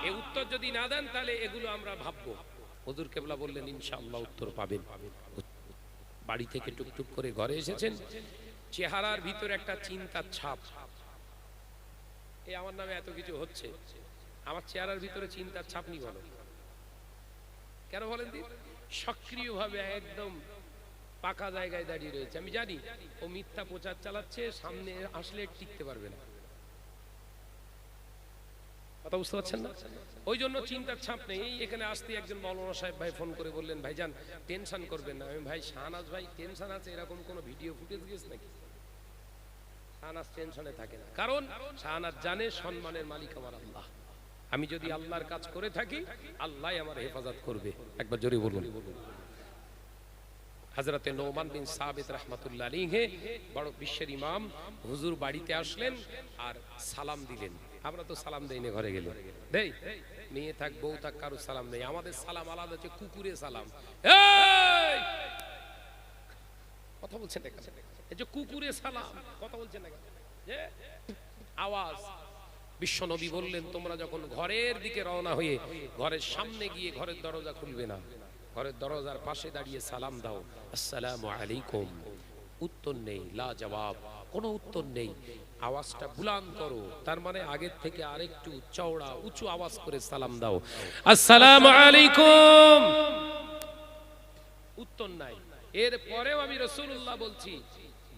Speaker 1: এই উত্তর যদি না দেন তাহলে এগুলো আমরা ভাববো। হুজুর কেবলা বললেন, ইনশাআল্লাহ উত্তর পাবেন। বাড়ি থেকে টুকটুক করে ঘরে এসেছেন, চেহারার ভিতরে একটা চিন্তার ছাপ। এই আমার নামে এত কিছু হচ্ছে, আমার চেহারার ভিতরে চিন্তার ছাপ নি বলো কেন বলেন দিন? সক্রিয়ভাবে একদম পাকা জায়গায় দাঁড়িয়ে রয়েছে। আমি জানি ও মিথ্যা প্রচার চালাচ্ছে, সামনে আসলে টিকতে পারবে না। কথা বুঝতে পারছেন না? ওই জন্য চিন্তার ছাপ নেই। এখানে আসতে একজন মৌলানা সাহেব ভাই ফোন করে বললেন, ভাইজান টেনশন করবেন না। আমি, ভাই শাহনাজ ভাই টেনশন আছে এরকম কোন ভিডিও ফুটেজ গেছে নাকি? শাহনাজ টেনশনে থাকে না, কারণ শাহনাজ জানে সম্মানের মালিক আমার আল্লাহ। আমি যদি আল্লাহর কাজ করে থাকি, আল্লাহ আমার হেফাজত করবে। একবার জোরে বলুন। হযরতে নোমান বিন সাবিত রাহমাতুল্লাহ আলাইহি, বড় বিশ্বের ইমাম, হুজুর বাড়িতে আসলেন আর সালাম দিলেন। আমরা তো সালাম দেই না ঘরে গেলে, দেই? মেয়ে থাক বউ থাক কারো সালাম দেই। আমাদের সালাম আলাদা, হচ্ছে কুকুরে সালাম। এই কথা বলছেন না কেন? এই যে কুকুরে সালাম, কথা বলছেন না কেন? যে আওয়াজ। বিশ্ব নবী বললেন, তোমরা যখন ঘরের দিকে রওনা হয়ে ঘরের সামনে গিয়ে ঘরের দরজা খুলবে না, ঘরের দরজার পাশে দাঁড়িয়ে সালাম দাও, আসসালামু আলাইকুম। উত্তর নেই, লা জবাব, কোনো উত্তর নেই। আওয়াজটা বুলন্দ করো, তার মানে আগের থেকে আরেকটু চওড়া উঁচু আওয়াজ করে সালাম দাও, আসসালামু আলাইকুম। উত্তর নাই। এরপরেও আমি রাসূলুল্লাহ বলছি,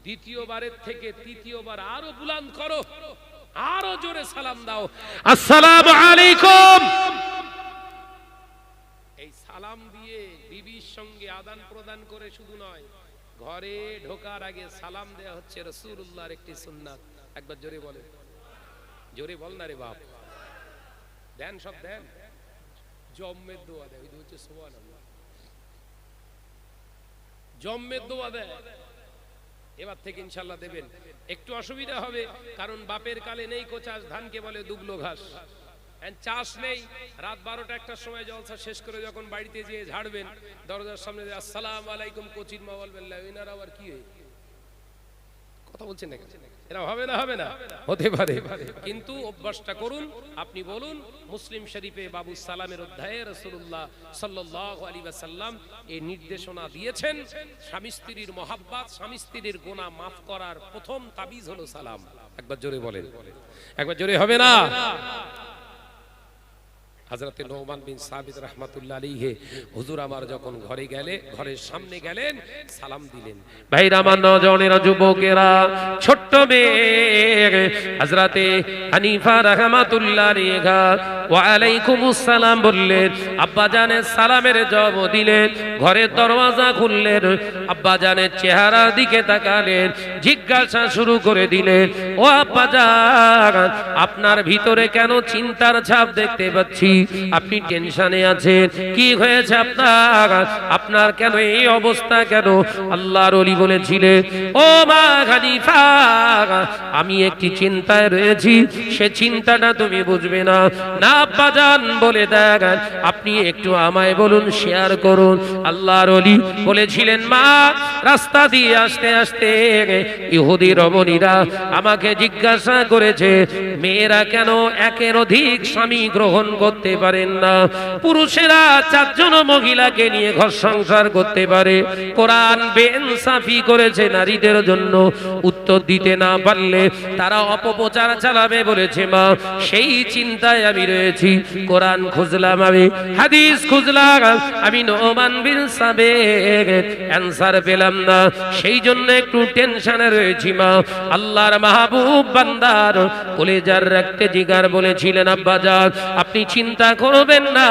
Speaker 1: দ্বিতীয়বারের থেকে তৃতীয়বার আরো বুলন্দ করো, আরো জোরে সালাম দাও, আসসালামু আলাইকুম। এই সালাম দিয়ে বিবির সঙ্গে আদান প্রদান করে শুধু নয়, ঘরে ঢোকার আগে সালাম দেয়া হচ্ছে রাসূলুল্লাহর একটি সুন্নাত। একবার জোরে বলে, জোরে বল না রে বাপ। দেন সব দেন, জম্মের দোয়া দেয়, ওই হচ্ছে সুবহানাল্লাহ। জম্মের দোয়া দেয়, এবার থেকে ইনশাল্লাহ দেবেন। একটু অসুবিধা হবে, কারণ বাপের কালে নেই কোচাস, ধানকে বলে দুবলো ঘাস। চাষ নেই, রাত 12টা 1টার সময় জলসা শেষ করে যখন বাড়িতে যেয়ে ঝাড়বেন, দরজার সামনে আসসালামু আলাইকুম কোচির মা বলবেন, এনারা আবার কি হয় কথা বলছেন না, এরা হবে না, হবে না, হতে পারে, কিন্তু অভ্যাসটা করুন। আপনি বলুন, মুসলিম শরীফে বাবু সালামের অধ্যায়ে রাসূলুল্লাহ সাল্লাল্লাহু আলাইহি ওয়াসাল্লাম এই নির্দেশনা দিয়েছেন, স্বামী স্ত্রীর মহাব্বত, স্বামী স্ত্রীর গুনাহ মাফ করার প্রথম তাবিজ হলো সালাম। একবার জোরে বলেন, একবার জোরে হবে না। হযরতে নোমান বিন সাবিত রাহমাতুল্লাহ আলাইহি হুজুর আমার যখন ঘরে গেলে, ঘরের সামনে গেলেন, সালাম দিলেন।
Speaker 2: ভাইরা আমার, নওজওয়ানেরা, যুবকেরা, ছোট্ট মেয়ে হযরতে হানিফা রাহমাতুল্লাহ আলাইহি ওয়া আলাইকুমুস সালাম বললেন। আব্বা জানের সালামের জবাব দিলেন। ঘরের দরওয়াজা খুললেন, আব্বা জানের চেহারার দিকে তাকালেন, জিজ্ঞাসা শুরু করে দিলেন, ও আব্বা জান, আপনার ভিতরে কেন চিন্তার ছাপ দেখতে পাচ্ছি? আপনি টেনশনে আছেন, কি হয়েছে আপনার? আপনার কেন এই অবস্থা কেন? আল্লাহর ওলি বলেছিলেন, ও মা হানিফা, আমি একটি চিন্তায় রয়েছি, সে চিন্তাটা তুমি বুঝবে না। না আব্বা জান, বলে দেন, আপনি একটু আমায় বলুন, শেয়ার করুন। আল্লাহর ওলি বলেছিলেন, মা, রাস্তা দিয়ে আসতে আসতে ইহুদি রমণীরা আমাকে জিজ্ঞাসা করেছে, মেয়েরা কেন একের অধিক স্বামী গ্রহণ করতে পারেন না? পুরুষেরা 4 জন মহিলাকে নিয়ে ঘর সংসার করতে পারে, কোরআন বেইনসাফি করেছে নারীদের জন্য। উত্তর দিতে না পারলে তারা অপপ্রচার চালাবে বলেছে মা, সেই চিন্তায় আমি রয়েছি। কোরআন খুঁজলাম, আমি হাদিস খুঁজলাম, আমি নোমান বিন সাবিত অ্যানসার পেলাম না, সেই জন্য একটু টেনশনে রয়েছি মা। আল্লাহর মাহবুব বান্দার কলেজার রাখতে জিগার বলেছিলেন, আব্বা জান, আপনি চিন্তা করবেন না,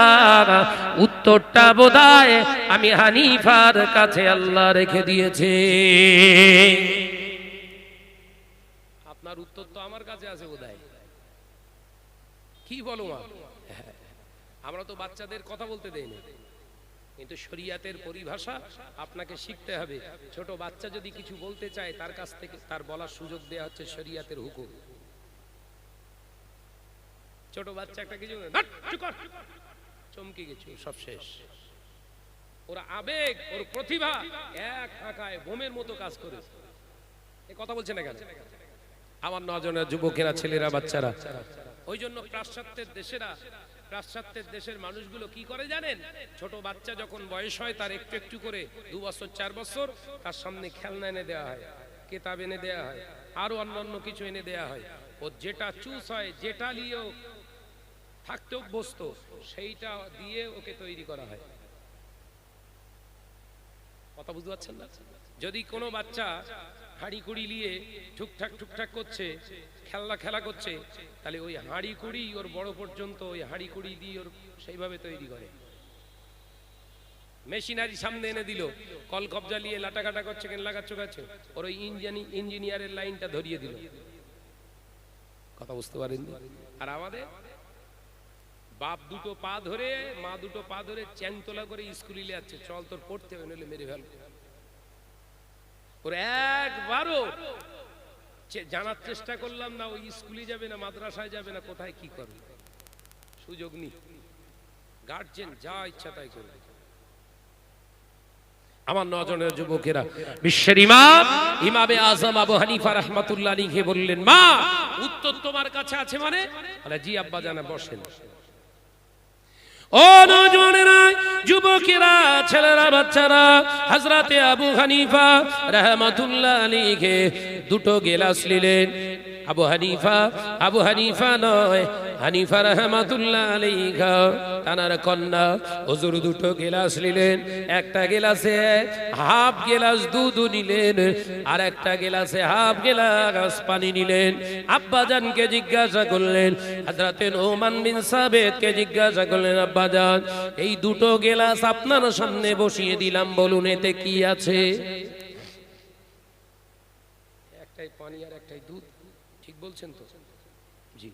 Speaker 2: উত্তরটা বোধহয় আমি হানিফার কাছে আল্লাহ রেখে দিয়েছে।
Speaker 1: আপনার উত্তর তো আমার কাছে আছে বোধহয়, কি বলো মা? আমরা তো বাচ্চাদের কথা বলতে দেই না, কিন্তু শরীয়তের পরিভাষা আপনাকে শিখতে হবে। ছোট বাচ্চা যদি কিছু বলতে চায়, তার কাছ থেকে তার বলার সুযোগ দেয়া হচ্ছে শরীয়তের হুকুম। ছোট বাচ্চা একটা কিছু চমকে গেছে, সব শেষ। ওর আবেগ, ওর প্রতিভা এক আঁকায় বোমের মতো কাজ করে। এ কথা বলছে না কেন আমার নজনের যুবকেরা, ছেলেরা, বাচ্চারা? ওই জন্য পাশ্চাত্যের দেশের মানুষগুলো কি করে জানেন? ছোট বাচ্চা যখন বয়স হয়, তার একটু একটু করে 2 বছর 4 বছর তার সামনে খেলনা এনে দেওয়া হয়, কিতাব এনে দেওয়া হয়, আরো অন্যান্য কিছু এনে দেওয়া হয়। ও যেটা চুজ হয়, যেটা নিয়ে থাকতে অভ্যস্ত, সেইটা দিয়ে ওকে তৈরি করা হয়। কথা বুঝতে পারছেন না? যদি কোনো বাচ্চা হাঁড়ি কুড়ি নিয়ে ঠুকঠাক করছে, খেলা করছে, তাহলে ওই হাঁড়ি কুড়ি ওর বড় পর্যন্ত ওই হাঁড়ি কুড়ি দিয়ে ওর সেইভাবে তৈরি করে। মেশিনারি সামনে এনে দিল, কল কবজা নিয়ে লাটাকাটা করছে, কেন লাগাচ্ছ গাছে, ওর ওই ইঞ্জিনিয়ারের লাইনটা ধরিয়ে দিল। কথা বুঝতে পারেননি? আর আমাদের বাপ 2 পা ধরে, মা 2 পা ধরে চ্যাংতলা করে স্কুলে যাচ্ছে, চল তোর পড়তে হবে, নইলে মেরে ফেলবে। ওর একবারও জানার চেষ্টা করলাম না ওই স্কুলে যাবে না, মাদ্রাসায় যাবে না, কোথায় কি করবে, সুযোগ নেই। গার্জেন যা ইচ্ছা তাই করবে। আমার নজনের যুবকেরা, বিশ্বের ইমামে আজম আবু হানিফা রাহমাতুল্লাহ আলাইহি বললেন, মা, উত্তর তোমার কাছে আছে মানে? জি আব্বা জানা, বসেন। ও নওজওয়ানেরা, যুবকেরা, ছেলেরা, বাচ্চারা, হযরতে আবু হানিফা রাহমাতুল্লাহ আলাইহি 2 গিলাস নিলেন। আবু হানিফা নয়, হানিফা রাহমাতুল্লাহ আলাইহা তানার কন্যা হুজুর 2 গিলাস নিলেন। একটা গিলাসে হাফ গিলাস দুধ নিলেন, আর একটা গিলাসে হাফ গিলাস পানি নিলেন। আব্বা জানকে জিজ্ঞাসা করলেন, হযরতে নোমান বিন সাবিতকে জিজ্ঞাসা করলেন, আব্বা জান, এই 2 গিলাস আপনার সামনে বসিয়ে দিলাম, বলুন এতে কি আছে? একটাই পানি আর একটাই দুধ, ঠিক বলছেন তো? জি।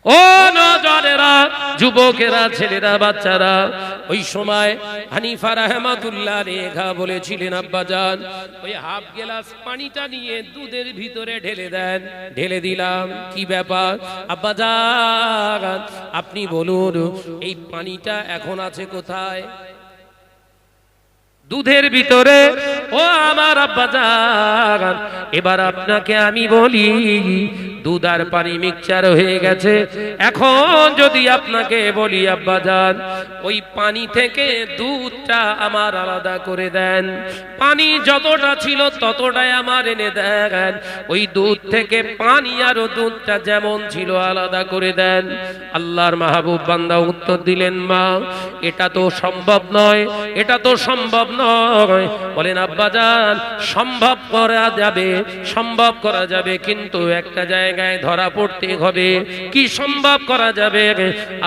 Speaker 1: ও নওজওয়ানেরা, যুবকেরা, ছেলেরা, বাচ্চারা,
Speaker 2: ওই সময় হানিফা রাহমাতুল্লাহ রেখা বলেছিলেন আব্বাজান ওই হাফ গ্লাস পানিটা নিয়ে দুধের ভিতরে ঢেলে দেন। ঢেলে দিলাম। কি ব্যাপার আব্বাজান আপনি বলুন এই পানিটা এখন আছে কোথায়? দুধের ভিতরে। ও আমার আব্বাজান এবার আপনাকে আমি বলি দুধ আর পানি মিক্সচার হয়ে গেছে। এখন যদি আপনাকে বলি আব্বাজান ওই পানি থেকে দুধটা আমার আলাদা করে দেন, পানি যতটা ছিল ততটাই আমার এনে দেন, ওই দুধ থেকে পানি আর দুধটা যেমন ছিল আলাদা করে দেন। আল্লাহর মাহবুব বান্দা উত্তর দিলেন মা এটা তো সম্ভব নয়, এটা তো সম্ভব নয়। বলেন আব্বাজান সম্ভব করা যাবে, সম্ভব করা যাবে কিন্তু একটা জায়গায় ধরা পড়তে হবে। কি সম্ভব করা যাবে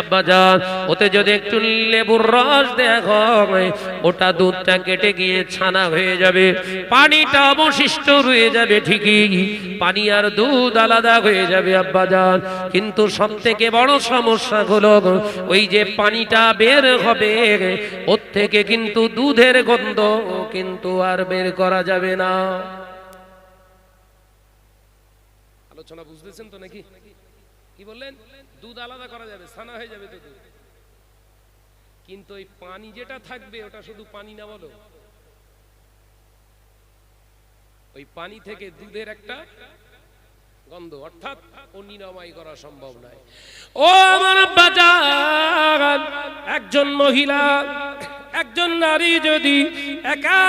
Speaker 2: আব্বাজান? ওতে যদি একটু লেবুর রস দেয়া হয় ওটা দুধটা কেটে গিয়ে ছানা হয়ে যাবে, পানিটা অবশিষ্ট রয়ে যাবে ঠিকই, পানি আর দুধ আলাদা হয়ে যাবে আব্বাজান। কিন্তু সব থেকে বড় সমস্যা হলো ওই যে পানিটা বের হবে ওর থেকে কিন্তু দুধের গন্ধ কিন্তু আর বের করা যাবে না।
Speaker 1: আলোচনা বুঝতেছেন তো নাকি? কি বললেন? দুধ আলাদা করা যাবে, ছানা হয়ে যাবে তো দুধ, কিন্তু ওই পানি যেটা থাকবে ওটা শুধু পানি না, বলো ওই পানি থেকে দুধের একটা গন্ধ, অর্থাৎ অনিরাময় করা সম্ভব নয়।
Speaker 2: ও আমার বাজার একজন মহিলা একজন নারী যদি একা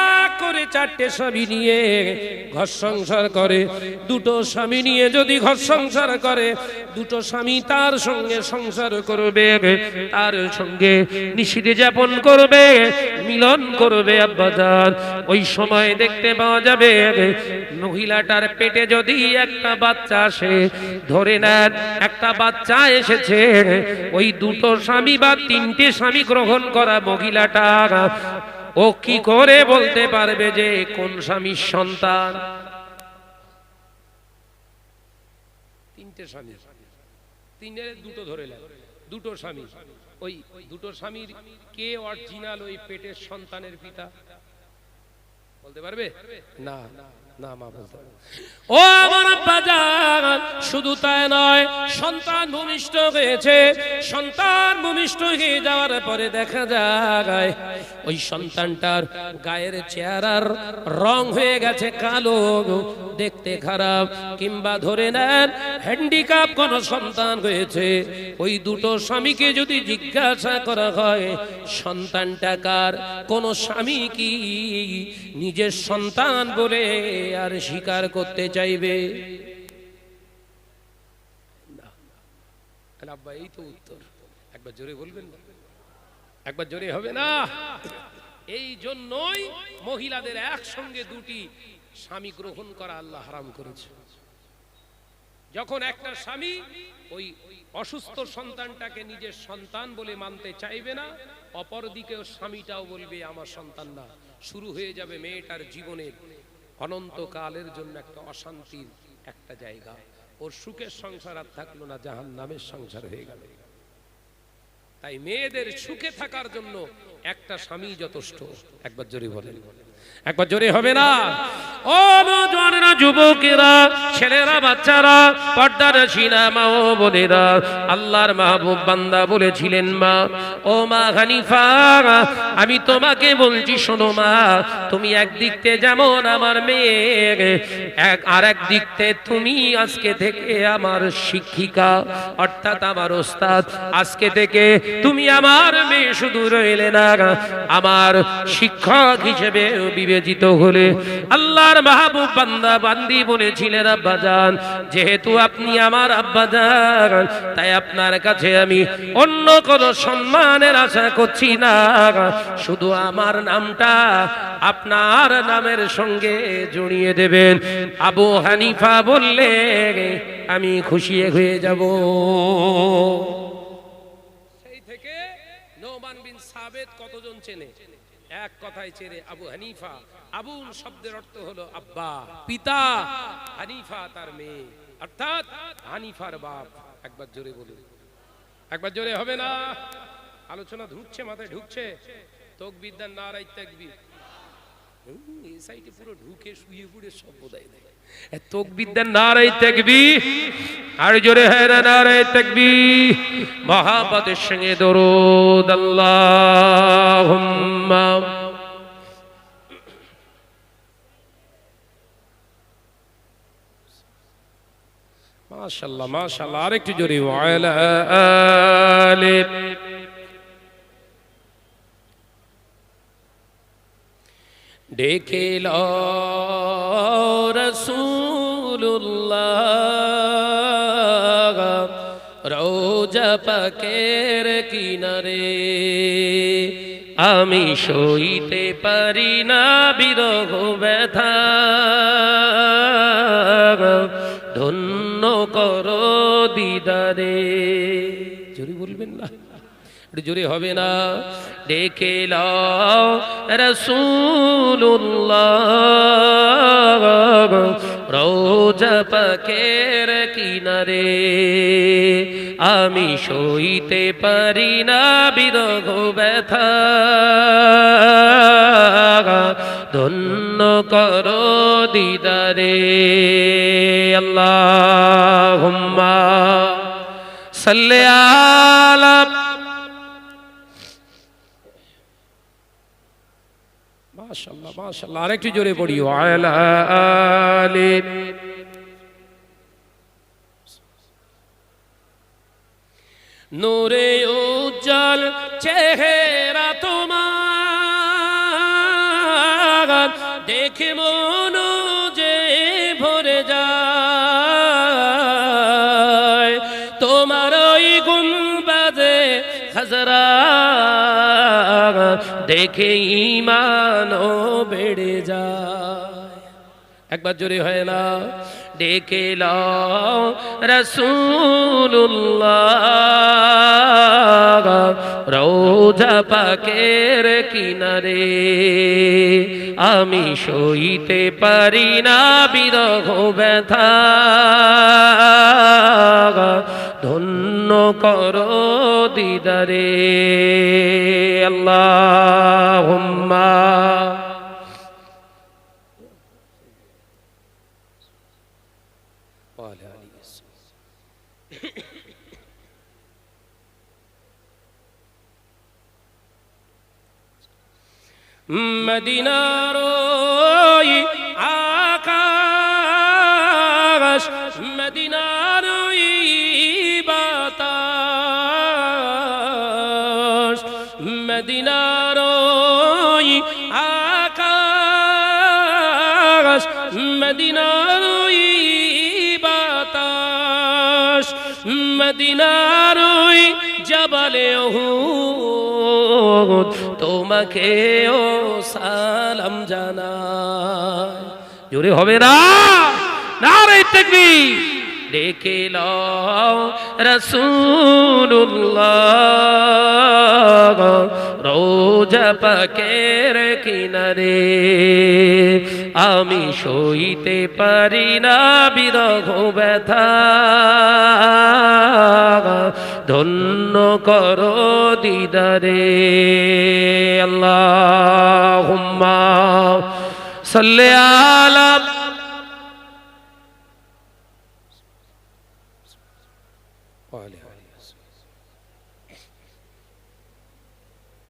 Speaker 2: করে চারটে স্বামী নিয়ে ঘর সংসার করে, দুটো স্বামী নিয়ে যদি ঘর সংসার করে, দুটো স্বামী তার সঙ্গে সংসার করবে, তার সঙ্গে নিশিতে যাপন করবে, মিলন করবে আব্বাজান, ওই সময় দেখতে পাওয়া যাবে মহিলাটার পেটে যদি একটা বাচ্চা আসে, ধরে নেন একটা বাচ্চা এসেছে, ওই দুটো স্বামী বা তিনটে স্বামী গ্রহণ করা মহিলাটা ও কি করে বলতে পারবে যে কোন স্বামীর সন্তান?
Speaker 1: তিনটে স্বামী, তিনের দুটো ধরে নেন, দুটো স্বামী, ওই দুটো স্বামীর কে অরিজিনাল ওই পেটের সন্তানের পিতা বলতে পারবে? না না মা বলতে পারবে।
Speaker 2: ও আমার বাজার শুধু তাই নয়, সন্তান ভূমিষ্ঠ হয়েছে, সন্তান ভূমিষ্ঠ হয়ে যাওয়ার পরে দেখা যায় ওই সন্তানটার গায়ের চেহারার রং হয়ে গেছে কালো, দেখতে খারাপ, কিংবা ধরে নেন হ্যান্ডিক্যাপ কোন সন্তান হয়েছে। ওই দুটো স্বামীকে যদি জিজ্ঞাসা করা হয় সন্তানটা কার, কোন স্বামী কি নিজের সন্তান বলে আর স্বীকার করতে চাইবে
Speaker 1: না? আব্বা এই তো উত্তর, একবার জোরে বলবেন না? একবার জোরে হবে না? এই জন্যই মহিলাদের একসঙ্গে দুটি স্বামী গ্রহণ করা আল্লাহ হারাম করেছে। যখন একটা স্বামী ওই অসুস্থ সন্তানটাকে নিজের সন্তান বলে মানতে চাইবে না, অপরদিকে স্বামীটাও বলবে আমার সন্তান না, শুরু হয়ে যাবে মেয়েটার জীবনের অনন্তকালের জন্য একটা অশান্তির একটা জায়গা, ওর সুখের সংসার আর থাকলো না, জাহান্নামের সংসার হয়ে গেল। তাই মেয়েদের সুখে থাকার জন্য একটা স্বামী যথেষ্ট। একবার জোরে বলেন, একবার জোরে হবে না?
Speaker 2: ও নওজওয়ানেরা, যুবকেরা, ছেলেরা, বাচ্চারা, পর্দার শিনা মা ও বোনেরা, আল্লাহর মাহবুব বান্দা বলেছিলেন মা ও মা হানিফা আমি তোমাকে বলছি শোনো মা, তুমি একদিক থেকে যেমন আমার মেয়ে, আর একদিক থেকে তুমি আজকে থেকে আমার শিক্ষিকা অর্থাৎ আমার ওস্তাদ, আজকে থেকে তুমি আমার মেয়ে শুধু রইলে না আমার শিক্ষক হিসেবে বিবেচিত হলে। আল্লাহর মাহবুব বান্দা বান্দি বলেছিলেন আব্বাজান যেহেতু আপনি আমার আব্বাজান, তাই আপনার কাছে আমি অন্য কোন সম্মানের আশা করছি না, শুধু আমার নামটা আপনার নামের সঙ্গে জড়িয়ে দেবেন। আবু হানিফা বললে আমি খুশি হয়ে যাব।
Speaker 1: সেই থেকে নোমান বিন সাবেত কতজন চেনে? এক কথায় চেনে আবু হানিফা। আবুল শব্দের অর্থ হলো আব্বা, পিতা, হানিফা তার মেয়ে, অর্থাৎ হানিফার বাপ। একবার জোরে বলুন, একবার জোরে হবে না? আলোচনা ঢুকছে, মাথায় ঢুকছে? তাকবীর দেন, নারায়ে তাকবীর। এই সাইডে পুরো ঢুকে শুয়ে পড়ে সব বোধাই দেয়। তাকবীর দেন, নারায়ে তাকবীর। আর জোরে হয় না নারায়ে তাকবীর। মহাব্বতের সঙ্গে দরুদ আল্লাহুম্মা মাশাআল্লাহ মাশাআল্লাহ। আরেকটু জোরে ওয়া আলা আলি। ডেকে লো রাসূলুল্লাহ রওজা পাকের কিনারে, আমি সইতে পারি না বিরহ ব্যথা, ধন্য করো দিদারে। জোরে বলবেন না? জোরে হবে না? ডেকে লাও রাসূলুল্লাহ রওজা পাকের কিনারে, আমি সইতে পারি না বিরহ ব্যথা, ধন্য করো দিদারে। আল্লাহুম্মা সাল্লি আলা। মাশাআল্লাহ মাশাআল্লাহ। আরেকটু জোরে পড়ি ওয়া আলা আলি। নূরে উজ্জ্বল চেহারা তোমার, দেখে মন যে ভরে যায়, তোমার ওই গুম্বাদে খাজরা দেখে ঈমানও বেড়ে যায়। একবার জোরে হয় না? ডেকে লাও রাসূলুল্লাহ রওজা পাকের কিনারে, আমি সইতে পারি না বিরহ ব্যথা, ধন্য করো দিদারে। আল্লাহুম্মা মদিনার ওই আকাশ, মদিনার ওই বাতাস, মদিনার ওই আকাশ, মদিনার ওই বাতাস, মদিনার ওই জবালে উহুদ তোমাকেও সালাম জানাই। জোরে হবে না? নারায়ে তাকবীর। ডেকে লাও রাসূলুল্লাহ রওজা পাকের কিনারে, আমি সইতে পারি না বিরহ ব্যথা, ধন্য করো দিদারে। আল্লাহুম্মা সাল্লি আলা